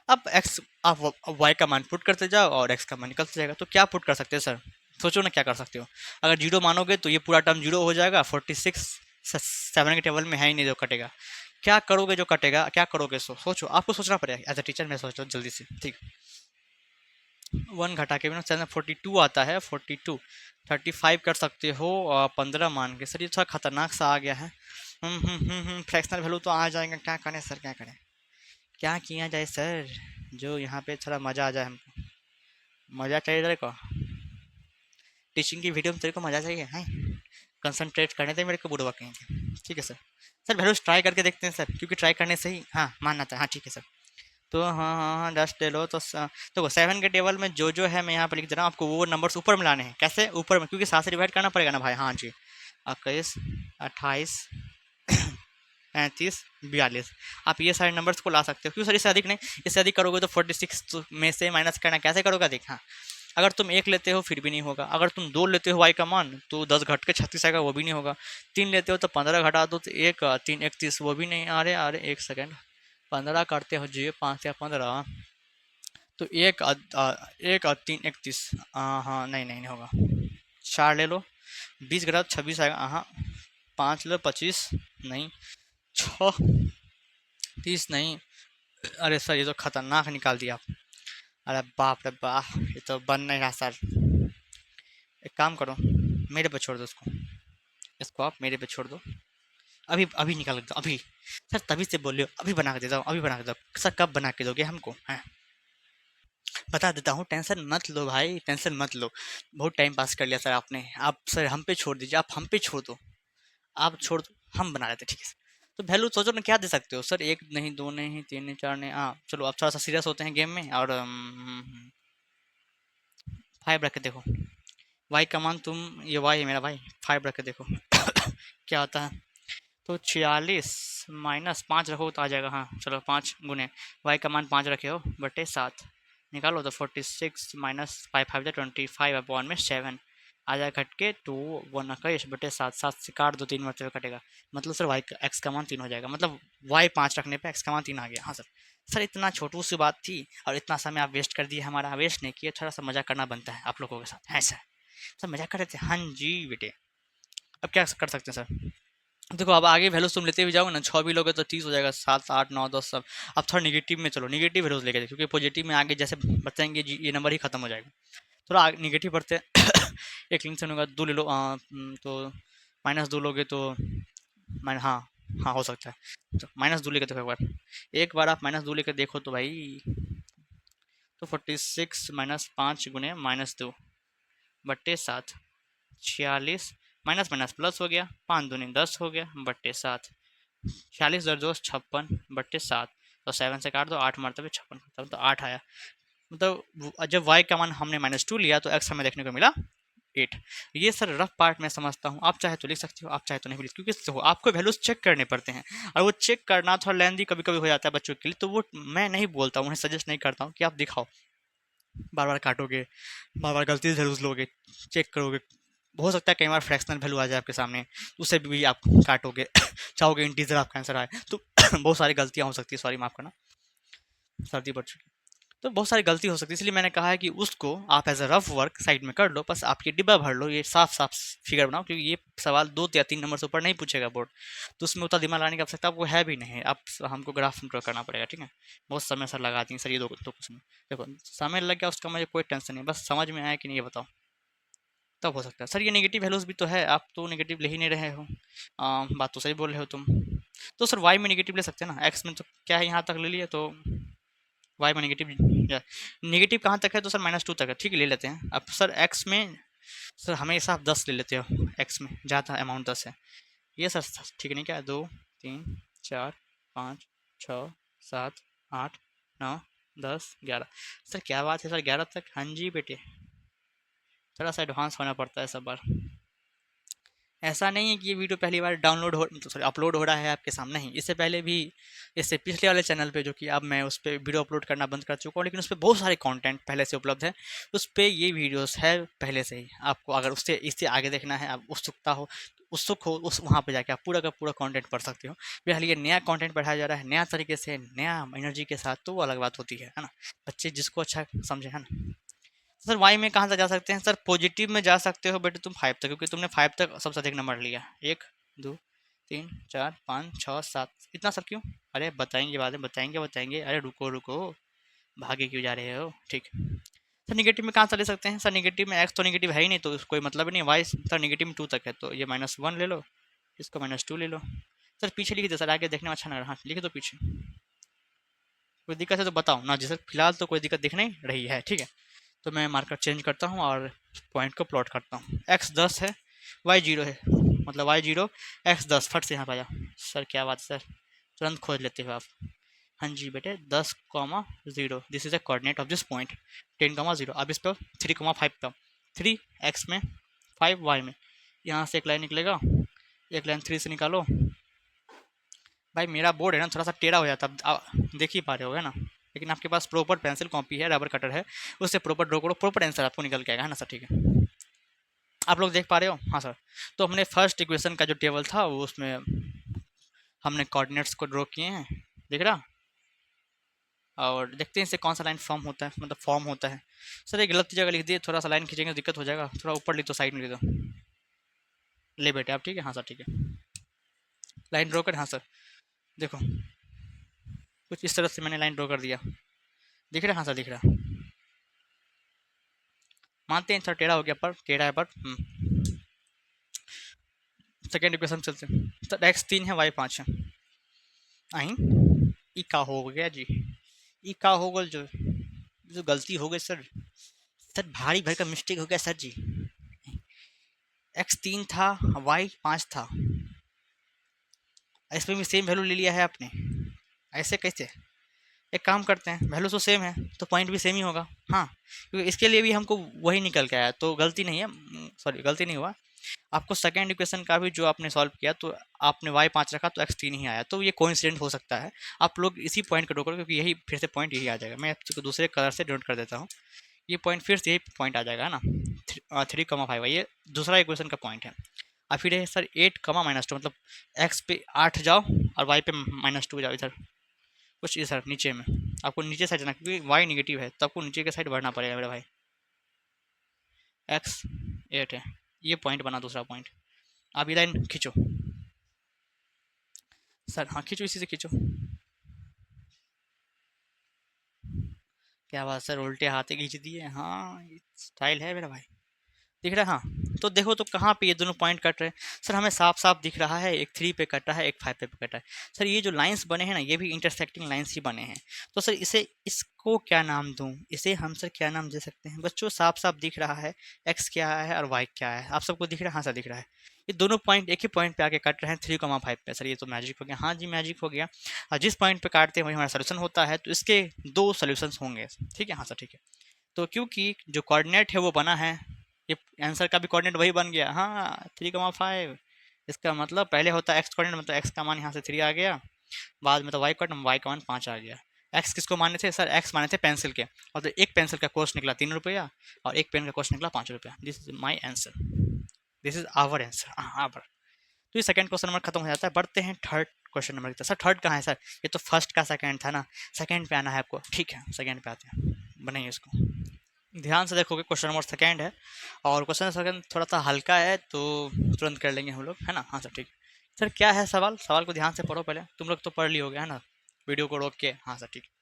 S1: अब x आप y का मान पुट करते जाओ और x का मान निकलते जाएगा। तो क्या पुट कर सकते हैं सर? सोचो ना क्या कर सकते हो। अगर जीरो मानोगे तो ये पूरा टर्म जीरो हो जाएगा, 46 7 के टेबल में है ही नहीं जो कटेगा। क्या करोगे जो कटेगा, क्या करोगे? सोचो, आपको सोचना पड़ेगा एज अ टीचर। मैं सोच रहा हूँ जल्दी से, ठीक। 1 घटा के बिना 42 आता है, 42 35 कर सकते हो, और 15 मान के। सर ये थोड़ा खतरनाक सा आ गया है। फ्रैक्शनल वैल्यू तो आ जाएगा, क्या करें सर, क्या करें, क्या किया जाए सर, जो यहाँ पे थोड़ा मज़ा आ जाए हमको। मज़ा चाहिए तेरे को, टीचिंग की वीडियो में तेरे को मज़ा चाहिए हैं, कंसंट्रेट करने दे मेरे को, बुढ़वा कहीं के। ठीक है सर। सर वैल्यूज ट्राई करके देखते हैं सर, क्योंकि ट्राई करने से ही हाँ मानना था। हाँ ठीक है सर। तो हाँ हाँ हाँ, डस्ट ले लो। तो देखो 7 के टेबल में जो है मैं यहाँ पर लिख दे रहा हूँ आपको, वो नंबर्स ऊपर में लाने हैं। कैसे ऊपर में? क्योंकि 7 से डिवाइड करना पड़ेगा ना भाई। हाँ जी, 21 28 35 42, आप ये सारे नंबर्स को ला सकते हो। क्यों सर इससे अधिक नहीं? इससे अधिक करोगे तो 46 में से माइनस करना कैसे करोगे? अधिक, हाँ। अगर तुम 1 लेते हो फिर भी नहीं होगा। अगर तुम 2 लेते हो y का मान तो 10 घट के 36 आएगा, वो भी नहीं होगा। 3 लेते हो तो 15 घटा दो तो 1 3 31, वो भी नहीं। अरे एक सेकेंड, 15 करते हो जी, 5 या 15, तो एक 3 31, हाँ नहीं नहीं नहीं होगा। 4 ले लो, 20 घटा 26 आएगा, हाँ। 5 ले लो 25 नहीं, 6 30 नहीं। अरे सर ये तो खतरनाक निकाल दिया आप। अरे बाप रे बाप, ये तो बन नहीं रहा सर। एक काम करो, मेरे पे छोड़ दो इसको, इसको आप मेरे पे छोड़ दो। अभी अभी निकाल दो अभी। सर तभी से बोल रहे हो, अभी बना के देता हूँ, अभी बना के दो सर। कब बना के दोगे हमको? हैं, बता देता हूँ, टेंशन मत लो भाई, टेंशन मत लो। बहुत टाइम पास कर लिया सर आपने। आप सर हम पे छोड़ दीजिए, आप हम पे छोड़ दो, आप छोड़ दो, हम बना लेते, ठीक है सर। तो वैल्यू सोचो ना क्या दे सकते हो सर? 1 नहीं, 2 नहीं, 3 नहीं, 4 नहीं। हाँ चलो, आप थोड़ा सा सीरियस होते हैं गेम में, और 5 रख के देखो। वाई का मान तुम, ये वाई है मेरा भाई, 5 रख के देखो क्या आता है। तो 46 माइनस 5 रखो तो आ जाएगा। हाँ चलो, 5 गुने वाई का मान 5 रखे हो बटे 7 निकालो तो 46 माइनस 5 5 25 अपॉन में 7 आ जाएगा घट के 2 1 21 बटे 7। 7 से काट दो, 3 मरतबे कटेगा। मतलब सर वाई का एक्स का मान 3 हो जाएगा। मतलब वाई 5 रखने पे एक्स का मान 3 आ गया। हाँ सर। सर इतना छोटू सी बात थी और इतना समय आप वेस्ट कर दिए हमारा। वेस्ट नहीं किए, थोड़ा सा मजा करना बनता है आप लोगों के साथ, है सर। सर मजा कर रहे थे, हाँ जी बेटे। अब क्या कर सकते हैं सर? देखो अब आगे वैल्यूज तुम लेते भी जाओ ना, 6 भी लोगे तो 30 हो जाएगा, 7 8 9 10 सब। अब थोड़ा निगेटिव में चलो, निगेटिव वैल्यूज लेके जाओ, क्योंकि पॉजिटिव में आगे जैसे बताएंगे जी ये नंबर ही खत्म हो जाएगा। थोड़ा आगे निगेटिव बढ़ते हैं एक लिंक से होगा 2 ले लो, तो -2 लोगे तो हाँ हाँ हो सकता है। तो -2 लेके देखो एक बार आप -2 लेकर देखो तो भाई। तो 46 माइनस 5 गुने -2 बट्टे 7, 46 माइनस माइनस प्लस हो गया, 5 दूनी 10 हो गया बट्टे 7। 46 दर 2 56 बट्टे 7, तो 7 से काट दो, 8 मरतबे 56 तो 8 आया। मतलब जब y का मान हमने -2 लिया तो x हमें देखने को मिला 8। ये सर रफ पार्ट मैं समझता हूँ, आप चाहे तो लिख सकते हो, आप चाहे तो नहीं लिख, क्योंकि देखो आपको वैल्यूज चेक करने पड़ते हैं, और वो चेक करना थोड़ा लेंदी कभी कभी हो जाता है बच्चों के लिए। तो वो मैं नहीं बोलता हूँ, उन्हें सजेस्ट नहीं करता हूँ कि आप दिखाओ, बार बार काटोगे, बार बार गलती से जरूर लोगे, चेक करोगे। हो सकता है कई बार फ्रैक्शनल वैल्यू आ जाए आपके सामने, तो उससे भी आप काटोगे चाहोगे इंटीजर आपका आंसर आए, तो बहुत सारी गलतियाँ हो सकती है। सॉरी माफ करना, सर्दी बढ़ चुकी। तो बहुत सारी गलती हो सकती है, इसलिए मैंने कहा है कि उसको आप as a rough work side में कर लो, बस आप ये डिब्बा भर लो, ये साफ साफ फिगर बनाओ, क्योंकि ये सवाल 2 या 3 नंबर से ऊपर नहीं पूछेगा बोर्ड। तो उसमें उतना दिमाग लाने की आवश्यकता आपको है भी नहीं। आप हमको ग्राफ ड्रॉ करना पड़ेगा, ठीक है। बहुत समय सर लगा दी सर ये दो क्वेश्चन। देखो समय लग गया उसका, मुझे कोई टेंशन नहीं, बस समझ में आया कि नहीं ये बताओ, तब हो सकता है। सर ये नेगेटिव वैल्यूज भी तो है, आप तो नेगेटिव ले ही नहीं रहे हो। बात तो सही बोल रहे हो तुम। तो सर वाई में नेगेटिव ले सकते हैं ना, एक्स में तो क्या है यहाँ तक ले लिए, तो वाई में नेगेटिव, नेगेटिव कहाँ तक है? तो सर -2 तक है, ठीक है ले लेते हैं। अब सर एक्स में, सर हमेशा आप 10 ले लेते हो एक्स में, ज़्यादा अमाउंट 10 है ये सर, ठीक नहीं क्या? 2 3 4 5 6 7 8 9 10 11। सर क्या बात है सर, 11 तक? हाँ जी बेटे, थोड़ा सा एडवांस होना पड़ता है सब बार। ऐसा नहीं है कि ये वीडियो पहली बार डाउनलोड हो, तो सॉरी अपलोड हो रहा है आपके सामने ही, इससे पहले भी, इससे पिछले वाले चैनल पे जो कि अब मैं उस पर वीडियो अपलोड करना बंद कर चुका हूँ, लेकिन उस पर बहुत सारे कंटेंट पहले से उपलब्ध है। उस पर ये वीडियोस है पहले से ही। आपको अगर उससे इससे आगे देखना है, आप उत्सुकता हो, उत्सुक हो, उस वहाँ पे जाके आप पूरा का पूरा कंटेंट पढ़ सकते हो। फिलहाल ये नया कंटेंट पढ़ाया जा रहा है, नया तरीके से, नया एनर्जी के साथ, तो वो अलग बात होती है ना। बच्चे जिसको अच्छा समझे, है ना। सर वाई में कहाँ तक जा सकते हैं सर? पॉजिटिव में जा सकते हो बेटे तुम 5 तक, क्योंकि तुमने 5 तक सबसे अधिक नंबर लिया। 1 2 3 4 5 6 7, इतना सब क्यों? अरे बताएंगे बाद में, बताएंगे बताएंगे, अरे रुको रुको, भागे क्यों जा रहे हो? ठीक। सर निगेटिव में कहाँ से ले सकते हैं? सर निगेटिव में एक्स तो निगेटिव है ही नहीं, तो कोई मतलब ही नहीं। वाई सर निगेटिव में 2 तक है, तो ये -1 ले लो, इसको -2 ले लो। सर पीछे लिख दे सर, आगे देखने में अच्छा लग रहा है। हाँ लिख दो पीछे, कोई दिक्कत है तो बताओ ना जी। सर फिलहाल तो कोई दिक्कत दिख नहीं रही है, ठीक है। तो मैं मार्कर चेंज करता हूँ और पॉइंट को प्लॉट करता हूँ। एक्स 10 है, वाई 0 है, मतलब वाई 0 एक्स 10, फट से यहाँ पाया। सर क्या बात सर, तुरंत खोज लेते हो आप। हाँ जी बेटे 10,0, this is the coordinate of this point. 10,0 अब इस पर 3,5 पर 3 एक्स में 5 वाई में, यहाँ से एक लाइन निकलेगा, एक लाइन 3 से निकालो। भाई मेरा बोर्ड है ना थोड़ा सा टेढ़ा हो जाता, आप देख ही पा रहे हो ना, लेकिन आपके पास प्रॉपर पेंसिल कॉपी है, रबर कटर है, उससे प्रॉपर ड्रॉ करो, प्रॉपर आंसर आपको निकल के आएगा, है ना सर? ठीक है, आप लोग देख पा रहे हो? हाँ सर। तो हमने फर्स्ट इक्वेशन का जो टेबल था वो उसमें हमने कोऑर्डिनेट्स को ड्रॉ किए हैं, दिख रहा? और देखते हैं इससे कौन सा लाइन फॉर्म होता है, मतलब फॉर्म होता है। सर ये गलत जगह लिख दिए, थोड़ा सा लाइन खींचेंगे तो दिक्कत हो जाएगा, थोड़ा ऊपर लिख दो, साइड में लिख दो। ले बेटे आप, ठीक है? हाँ सर ठीक है, लाइन ड्रॉ कर। हाँ सर देखो, कुछ इस तरह से मैंने लाइन ड्रॉ कर दिया, दिख रहा है? हाँ सर दिख रहा। मानते हैं थोड़ा टेढ़ा हो गया, पर टेढ़ा है पर सेकेंड इक्वेशन चलते हैं। तो एक्स 3 है, वाई 5 है। आई ई का हो गया जी, ई का हो गल जो गलती हो गई सर, सर भारी भर का मिस्टेक हो गया सर जी। एक्स 3 था, वाई 5 था, इसमें भी सेम वैल्यू ले लिया है आपने, ऐसे कैसे? एक काम करते हैं, वैल्यू तो सेम है तो पॉइंट भी सेम ही होगा। हाँ, क्योंकि इसके लिए भी हमको वही निकल के आया, तो गलती नहीं है, सॉरी गलती नहीं हुआ। आपको सेकंड इक्वेशन का भी जो आपने सॉल्व किया तो आपने वाई 5 रखा तो एक्स 3 ही आया, तो ये कोइंसिडेंट हो सकता है। आप लोग इसी पॉइंट को ड्रॉ करो, क्योंकि यही फिर से पॉइंट यही आ जाएगा। मैं आपको दूसरे कलर से डिनोट कर देता हूँ, ये पॉइंट फिर से यही पॉइंट आ जाएगा ना, 3,5, ये दूसरा इक्वेशन का पॉइंट है। और फिर है सर 8,-2, मतलब एक्स पे 8 जाओ और वाई पे -2 जाओ, इधर कुछ इधर नीचे में, आपको नीचे साइड जाना, क्योंकि वाई निगेटिव है तो आपको नीचे के साइड बढ़ना पड़ेगा मेरा भाई। एक्स 8 है, ये पॉइंट बना दूसरा पॉइंट। आप ये लाइन खींचो सर, हाँ खींचो, इसी से खींचो। क्या बात सर, उल्टे हाथे खींच दिए, हाँ स्टाइल है मेरा भाई, दिख रहा है? हाँ तो देखो, तो कहाँ पे ये दोनों पॉइंट कट रहे हैं? सर हमें साफ साफ दिख रहा है, एक 3 पे कट रहा है, एक 5 पे कट रहा है। सर ये जो लाइंस बने हैं ना, ये भी इंटरसेक्टिंग लाइंस ही बने हैं। तो सर इसे, इसको क्या नाम दूं? इसे हम सर क्या नाम दे सकते हैं? बच्चों साफ साफ दिख रहा है एक्स क्या है और वाई क्या है, आप सबको दिख रहा है? हाँ सर दिख रहा है। ये दोनों पॉइंट एक ही पॉइंट पे आके कट रहे हैं, 3,5 पे। सर ये तो मैजिक हो गया। हाँ जी मैजिक हो गया, और जिस पॉइंट पे काटते हैं वही हमारा सोल्यूशन होता है, तो इसके 2 सोल्यूशन होंगे, ठीक है? हाँ सर ठीक है। तो क्योंकि जो कोऑर्डिनेट है वो बना है, ये आंसर का भी कोऑर्डिनेट वही बन गया। हाँ 3,5, इसका मतलब पहले होता है एक्स कोऑर्डिनेट, मतलब एक्स का मान यहाँ से 3 आ गया, बाद में तो वाई कोऑर्डिनेट, वाई का मान 5 आ गया। एक्स किसको माने थे सर? एक्स माने थे पेंसिल के, और तो एक पेंसिल का कॉस्ट निकला 3 रुपया और एक पेन का कॉस्ट निकला 5 रुपया। This is my answer, this is our answer. हाँ पर तो ये सेकंड क्वेश्चन नंबर खत्म हो जाता है, बढ़ते हैं थर्ड क्वेश्चन नंबर की तरफ। सर थर्ड कहाँ है सर? ये तो फर्स्ट का सेकंड था ना, सेकंड पे आना है आपको, ठीक है सेकंड पे आते हैं, बनाइए इसको। ध्यान से देखोगे, क्वेश्चन नंबर सेकंड है, और क्वेश्चन सेकंड थोड़ा सा हल्का है तो तुरंत कर लेंगे हम लोग, है ना? हाँ सर ठीक है। सर क्या है सवाल? सवाल को ध्यान से पढ़ो पहले, तुम लोग तो पढ़ ली होगे है ना, वीडियो को रोक के। हाँ सर ठीक है।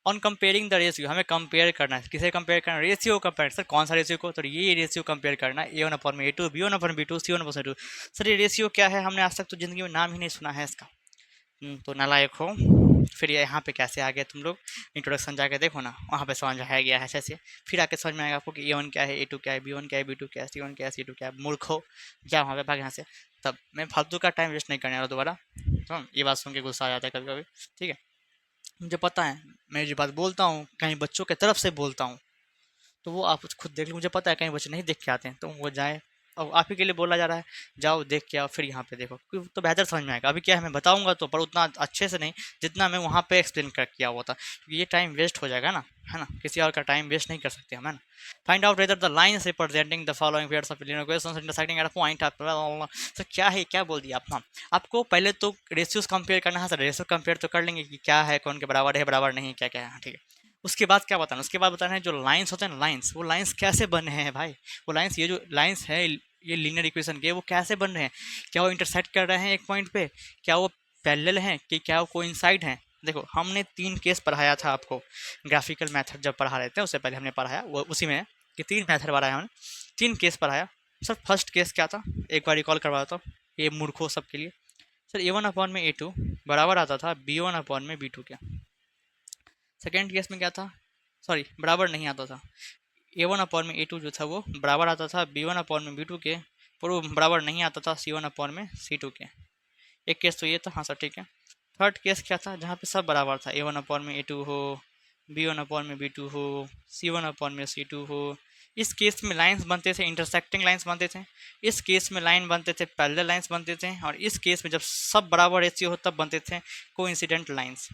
S1: ऑन कंपेयरिंग द रेशियो, हमें कंपेयर करना है, किसे कंपेयर करना है? Ratio compare. सर कौन सा रेशियो को? तो ये रेशियो कंपेयर करना है, A1/A2, B1/B2, C1/C2। सर ये रेशियो क्या है? हमने आज तक तो जिंदगी में नाम ही नहीं सुना है इसका, तो नालायक हो। फिर ये यहाँ पे कैसे आ गए तुम लोग? इंट्रोडक्शन जाके देखो ना, वहाँ पे समझ आया गया है ऐसे। फिर आके समझ में आएगा आपको कि A1 क्या है, A2 क्या है, B1 क्या है, B2 क्या है, C1 क्या है, C2 क्या है। मूर्ख हो, क्या वहाँ पे भाग यहाँ से। तब मैं फालतू का टाइम वेस्ट नहीं करने वाला दोबारा, तो ये बात सुन के गुस्सा आ जाता है कभी कभी, ठीक है? मुझे पता है, मैं जो बात बोलता हूँ कहीं बच्चों की तरफ से बोलता हूँ, तो वो आप खुद देख लो। मुझे पता है कहीं बच्चे नहीं देख के आते हैं, तो वो जाए, और आप ही के लिए बोला जा रहा है, जाओ देख के आओ, फिर यहाँ पे देखो, क्योंकि तो बेहतर समझ में आएगा। अभी क्या है, मैं बताऊंगा तो, पर उतना अच्छे से नहीं जितना मैं वहाँ पे एक्सप्लेन कर किया हुआ था, क्योंकि ये टाइम वेस्ट हो जाएगा ना, है ना? किसी और का टाइम वेस्ट नहीं कर सकते हम, है ना? Find out whether the lines representing the following pairs of linear equations intersecting at a point of. Sir क्या है, क्या बोल दिया आप? हाँ, आपको पहले तो रेशियोज कंपेयर करना है। सर रेशियो कंपेयर तो कर लेंगे कि क्या है, कौन के बराबर है, बराबर नहीं, क्या क्या है, हाँ, ठीक है। उसके बाद क्या बताना, उसके बाद बताना है जो लाइंस होते हैं ना, लाइंस, वो लाइंस कैसे बने हैं भाई, वो लाइंस, ये जो लाइंस है ये लीनियर इक्वेशन के, वो कैसे बन रहे हैं, क्या वो इंटरसेक्ट कर रहे हैं एक पॉइंट पे, क्या वो पैरेलल हैं, कि क्या वो कोइंसाइड हैं। देखो हमने 3 केस पढ़ाया था आपको, ग्राफिकल मेथड जब पढ़ा रहे थे उससे पहले हमने पढ़ाया, वो उसी में है कि 3 मेथड पढ़ाया हमने, 3 केस पढ़ाया। सर फर्स्ट केस क्या था, एक बार रिकॉल करवा दो ये मूर्खों सबके लिए। सर A1/A2 बराबर आता था B1/B2 के। सेकेंड केस में क्या था, सॉरी बराबर नहीं आता था, A1/A2 जो था वो बराबर आता था B1/B2 के, पर वो बराबर नहीं आता था C1/C2 के। एक केस तो ये था, हाँ सर ठीक है। थर्ड केस क्या था, जहाँ पे सब बराबर था, A1/A2 हो, B1/B2 हो, C1/C2 हो। इस केस में लाइंस बनते थे, इंटरसेक्टिंग लाइंस बनते थे। इस केस में लाइन बनते थे, पैरेलल लाइंस बनते थे। और इस केस में जब सब बराबर रेशियो हो तब बनते थे कोइंसिडेंट लाइंस।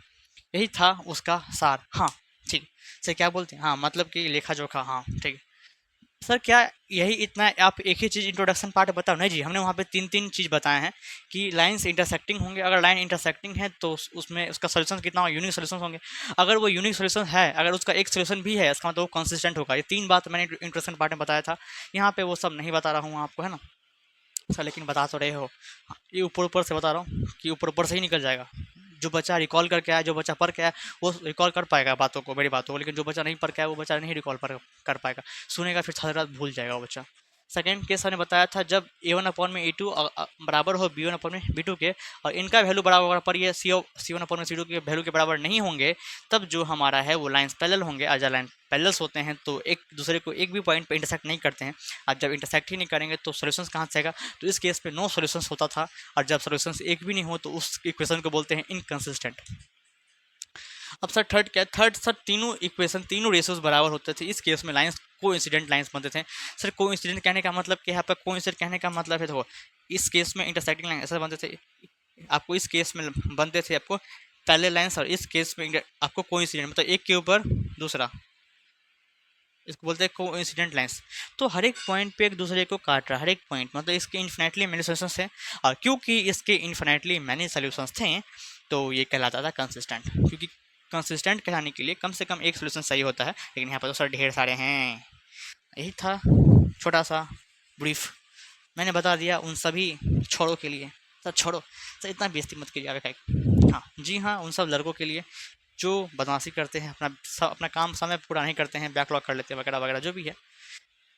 S1: यही था उसका सार। हाँ ठीक, सर क्या बोलते हैं, हाँ मतलब कि लेखा जोखा, हाँ ठीक। सर क्या यही इतना आप एक ही चीज़ इंट्रोडक्शन पार्ट बताओ, नहीं जी हमने वहाँ पे 3 चीज़ बताए हैं कि लाइंस इंटरसेक्टिंग होंगे, अगर लाइन इंटरसेक्टिंग है तो उसमें उसका सोल्यूशन कितना हो, यूनिक सोल्यूशन होंगे। अगर वो यूनिक सोल्यूशन है, अगर उसका एक सोल्यूशन भी है, इसका मतलब वो कंसिस्टेंट होगा। ये 3 बात मैंने इंट्रोडक्शन पार्ट में बताया था, यहाँ पे वो सब नहीं बता रहा हूँ आपको, है ना सर, लेकिन बता तो रहे हो। ये ऊपर ऊपर से बता रहा हूँ कि ऊपर ऊपर से ही निकल जाएगा। जो बच्चा रिकॉल करके आया, जो बच्चा पढ़ के आया, वो रिकॉल कर पाएगा बातों को, मेरी बातों को, लेकिन जो बच्चा नहीं पढ़ के आया वो बच्चा नहीं रिकॉल कर पाएगा, सुनेगा फिर सारी रात भूल जाएगा वो बच्चा। सेकेंड केस हमने बताया था, जब A1/A2 बराबर हो B1/B2 के, और इनका वैल्यू बराबर पर ये C1/C2 के वैल्यू के बराबर नहीं होंगे, तब जो हमारा है वो लाइंस पैरेलल होंगे। और जब लाइन पैरेलल्स होते हैं तो एक दूसरे को एक भी पॉइंट पे इंटरसेक्ट नहीं करते हैं। अब जब इंटरसेक्ट ही नहीं करेंगे तो सोल्यूशंस कहाँ से आएगा, तो इस केस पे नो सोल्यूशंस होता था। और जब सोल्यूशंस एक भी नहीं हो तो उस इक्वेशन को बोलते हैं इनकंसिस्टेंट। अब सर थर्ड क्या, थर्ड सर तीनों इक्वेशन, तीनों रेशियोज बराबर होते थे। इस केस में लाइंस कोइंसिडेंट लाइंस बनते थे। सर कोइंसिडेंट कहने का मतलब क्या है आपका, कोइंसिडेंट कहने का मतलब है, देखो इस केस में इंटरसेक्टिंग लाइन ऐसे बनते थे, आपको इस केस में बनते थे आपको पैरेलल लाइंस, और इस केस में आपको कोइंसिडेंट मतलब एक के ऊपर दूसरा, इसको बोलते हैं कोइंसिडेंट लाइंस। तो हर एक पॉइंट पे एक दूसरे को काट रहा है, हर एक पॉइंट मतलब इसके इन्फिनेटली मैनी सोल्यूशंस थे। और क्योंकि इसके इन्फिनेटली मैनी सोल्यूशंस थे तो ये कहलाता था कंसिस्टेंट। क्योंकि कंसिस्टेंट कहलाने के लिए कम से कम एक सोल्यूशन सही होता है, लेकिन यहाँ पर तो सर ढेर सारे हैं। यही था छोटा सा ब्रीफ, मैंने बता दिया उन सभी छोरों के लिए। सर छोड़ो सर, इतना बेइज्जती मत कीजिए आगे का। हाँ जी हाँ, उन सब लड़कों के लिए जो बदमाशी करते हैं, अपना काम समय पूरा नहीं करते हैं, बैकलॉग कर लेते हैं वगैरह वगैरह जो भी है।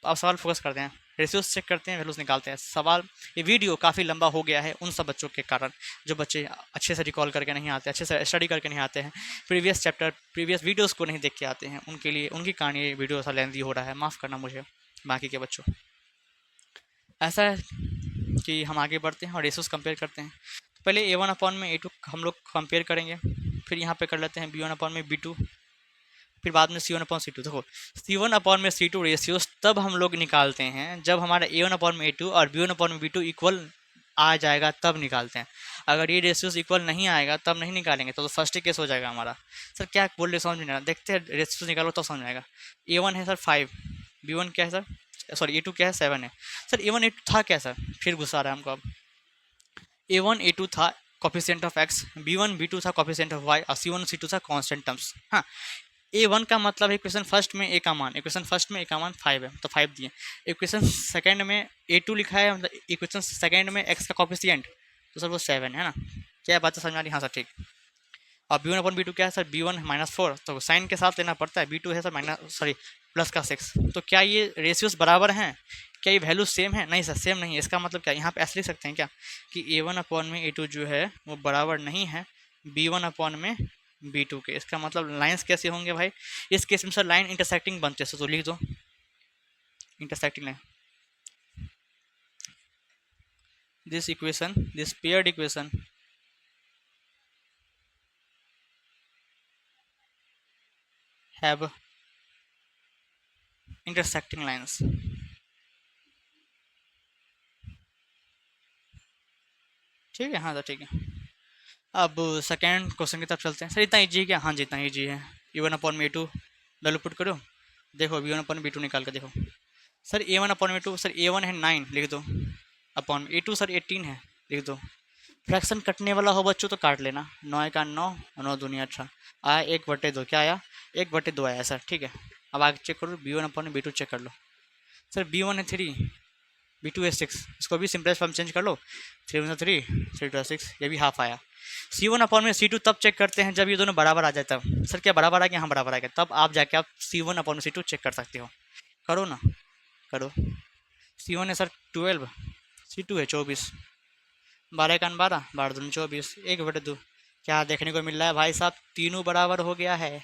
S1: तो आप सवाल फोकस करते हैं, रेशियोज चेक करते हैं, वैल्यूज निकालते हैं। सवाल, ये वीडियो काफ़ी लंबा हो गया है उन सब बच्चों के कारण जो बच्चे अच्छे से रिकॉल करके नहीं आते, अच्छे से स्टडी करके नहीं आते हैं, प्रीवियस चैप्टर प्रीवियस वीडियोज़ को नहीं देख के आते हैं। उनके लिए, उनके कारण ये वीडियो ऐसा लेंदी हो रहा है, माफ़ करना मुझे बाकी के बच्चों। ऐसा है कि हम आगे बढ़ते हैं और रेशियोज कंपेयर करते हैं। तो पहले A1/A2 हम लोग कंपेयर करेंगे, फिर यहाँ पे कर लेते हैं B1/B2, फिर बाद में C1/C2। देखो C1/C2 रेशियोज तब हम लोग निकालते हैं जब हमारा A1/A2 और B1/B2 इक्वल आ जाएगा, तब निकालते हैं। अगर ये रेशियोज इक्वल नहीं आएगा तब नहीं निकालेंगे, तो फर्स्ट ही केस हो जाएगा हमारा। सर क्या बोल रहे समझ में नहीं आ रहा, देखते हैं रेशियोज निकालो तो समझ में आएगा। A1 है सर 5, B1 क्या है सर, सॉरी A2 क्या है 7 है। सर A1 A2 था क्या सर, फिर गुस्सा आ रहा है हमको। अब A1 A2 था coefficient of x, B1 B2 था कॉफिशिएंट ऑफ वाई, और C1 C2 था कांस्टेंट टर्म्स। हाँ, A1 का मतलब है इक्वेशन फर्स्ट में ए का मान, इक्वेशन फर्स्ट में ए का मान 5 है तो 5 दिए। इक्वेशन सेकंड में A2 लिखा है, मतलब इक्वेशन सेकंड में x का कॉफिशिएंट, तो सर वो 7 है ना। क्या बात है समझ आ रही, हाँ सर ठीक। और B1/B2 क्या है सर, B1 -4, तो साइन के साथ लेना पड़ता है। B2 है सर माइनस, सॉरी प्लस का 6। तो क्या ये रेशियोज बराबर हैं, क्या ये वैल्यू सेम है, नहीं सर सेम नहीं है। इसका मतलब क्या, यहाँ पे ऐसे लिख सकते हैं क्या कि A1/A2 जो है वो बराबर नहीं है B1/B2 के। इसका मतलब लाइंस कैसे होंगे भाई, इस केस में सर लाइन इंटरसेक्टिंग बनते हैं, तो लिख दो intersecting line. This equation, this paired equation have intersecting lines. ठीक है, हाँ सर ठीक है। अब सेकेंड क्वेश्चन की तरफ चलते हैं। सर इतना ईजी है क्या, हाँ जी इतना ईजी है। A1/A2 वैल्यू पुट करो, देखो B1/B2 निकाल कर देखो। सर A1/A2, सर A1 है 9 लिख दो, अपॉन A2 सर 18 है लिख दो, फ्रैक्शन कटने वाला हो बच्चों तो काट लेना। 9 × 9 9 दूनी 18 आया 1/2। क्या आया? 1/2 आया सर, ठीक है। अब आगे चेक करो, B1/B2 चेक कर लो। सर B1 है 3, B2 है 6, इसको भी सिंपलेस्ट फॉर्म चेंज कर लो। 3 × 3 3 × 6, ये भी हाफ आया। C1/C2 तब चेक करते हैं जब ये दोनों बराबर आ जाए तब। सर क्या बराबर आ गया? हाँ बराबर आ गया, तब आप जाके आप C1/C2 चेक कर सकते हो। करो ना, करो। C1 है सर 12, C2 है 24, 12 × 12 12 दूनी 24, 1/2। क्या देखने को मिल रहा है भाई साहब? तीनों बराबर हो गया है।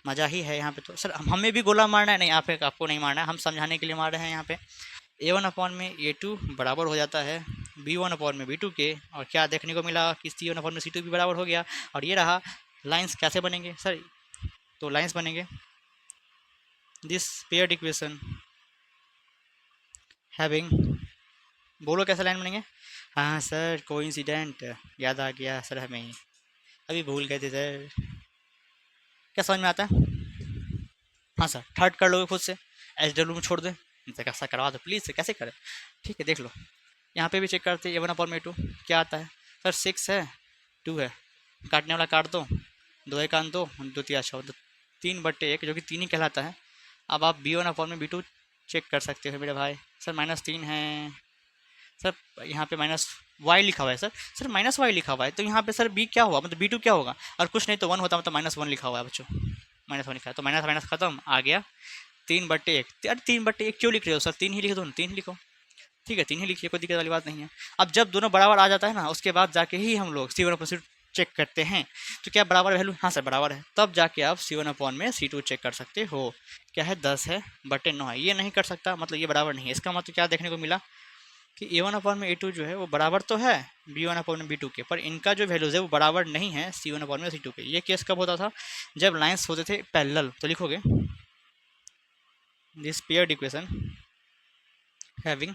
S1: मज़ा ही है यहाँ पे तो। सर हमें भी गोला मारना है? नहीं, आपको नहीं मारना है, हम समझाने के लिए मार रहे हैं यहाँ पे। A1/A2 बराबर हो जाता है B1/B2 के। और क्या देखने को मिला कि C1/C2 भी बराबर हो गया। और ये रहा लाइंस कैसे बनेंगे सर? तो लाइंस बनेंगे दिस पेयर्ड इक्वेशन हैविंग, बोलो कैसे लाइन बनेंगे? हाँ सर कोइंसिडेंट, याद आ गया सर, हमें अभी भूल गए थे सर। क्या समझ में आता है? हाँ सर, थर्ड कर लोगे खुद से, SW में छोड़ दे, इनसे कैसा करवा दो प्लीज़। कैसे करें? ठीक है देख लो, यहाँ पे भी चेक करते हैं। A1/A2 क्या आता है सर? 6 है, 2 है, काटने वाला काट दो, 2 1 2 2 3 6 3/1 जो कि 3 ही कहलाता है। अब आप B1/B2 चेक कर सकते हो मेरे भाई। सर -3 है सर, यहाँ पे माइनस वाई लिखा हुआ है सर। सर -y लिखा हुआ है, तो यहाँ पे सर B क्या हुआ? मतलब B2 क्या होगा? और कुछ नहीं तो 1 होता, मतलब -1 लिखा हुआ है बच्चों, -1 लिखा है तो माइनस माइनस खत्म, आ गया 3/1। अरे 3/1 क्यों लिख रहे हो सर? 3 ही लिख दो ना, 3 लिखो, ठीक है 3 ही लिखिए, कोई दिक्कत वाली बात नहीं है। अब जब दोनों बराबर आ जाता है ना, उसके बाद जाके ही हम लोग C1/C2 चेक करते हैं। तो क्या बराबर वैल्यू? हाँ सर बराबर है, तब जाके आप C1/C2 चेक कर सकते हो। क्या है? 10 है बटे 9 है, ये नहीं कर सकता, मतलब ये बराबर नहीं है। इसका मतलब क्या देखने को मिला कि A1/A2 जो है वो बराबर तो है B1/B2 के, पर इनका जो वैल्यूज़ है वो बराबर नहीं है C1/C2 के। ये केस कब होता था? जब लाइंस होते थे पैरेलल। तो लिखोगे this paired equation having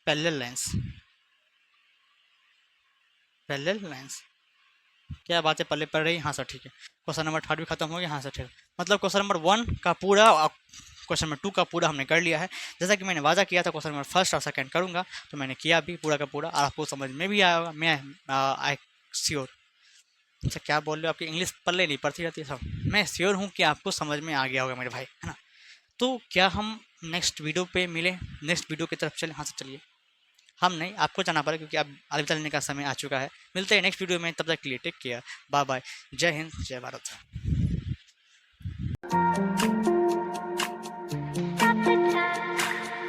S1: parallel lines, parallel lines. क्या बात है, पल्ले पड़ रही? हाँ सर ठीक है। क्वेश्चन नंबर 3 भी खत्म हो गया। हाँ सर ठीक है, मतलब क्वेश्चन नंबर 1 का पूरा और क्वेश्चन नंबर 2 का पूरा हमने कर लिया है। जैसा कि मैंने वादा किया था क्वेश्चन नंबर 1 और 2 करूँगा, तो मैंने किया भी पूरा का पूरा, और आपको समझ में भी आया होगा। मैं आई श्योर। अच्छा क्या बोल रहे हो? आपकी इंग्लिश पल्ले नहीं पड़ती रहती है सब। मैं श्योर हूँ कि आपको समझ में आ गया होगा मेरे भाई, है ना? तो क्या हम नेक्स्ट वीडियो पे मिले, नेक्स्ट वीडियो की तरफ चले? हाँ सर चलिए। हम नहीं, आपको जाना पड़ेगा क्योंकि अब अलविदा लेने का समय आ चुका है। मिलते हैं नेक्स्ट वीडियो में, तब तक के लिए टेक केयर, बाय बाय, जय हिंद जय भारत।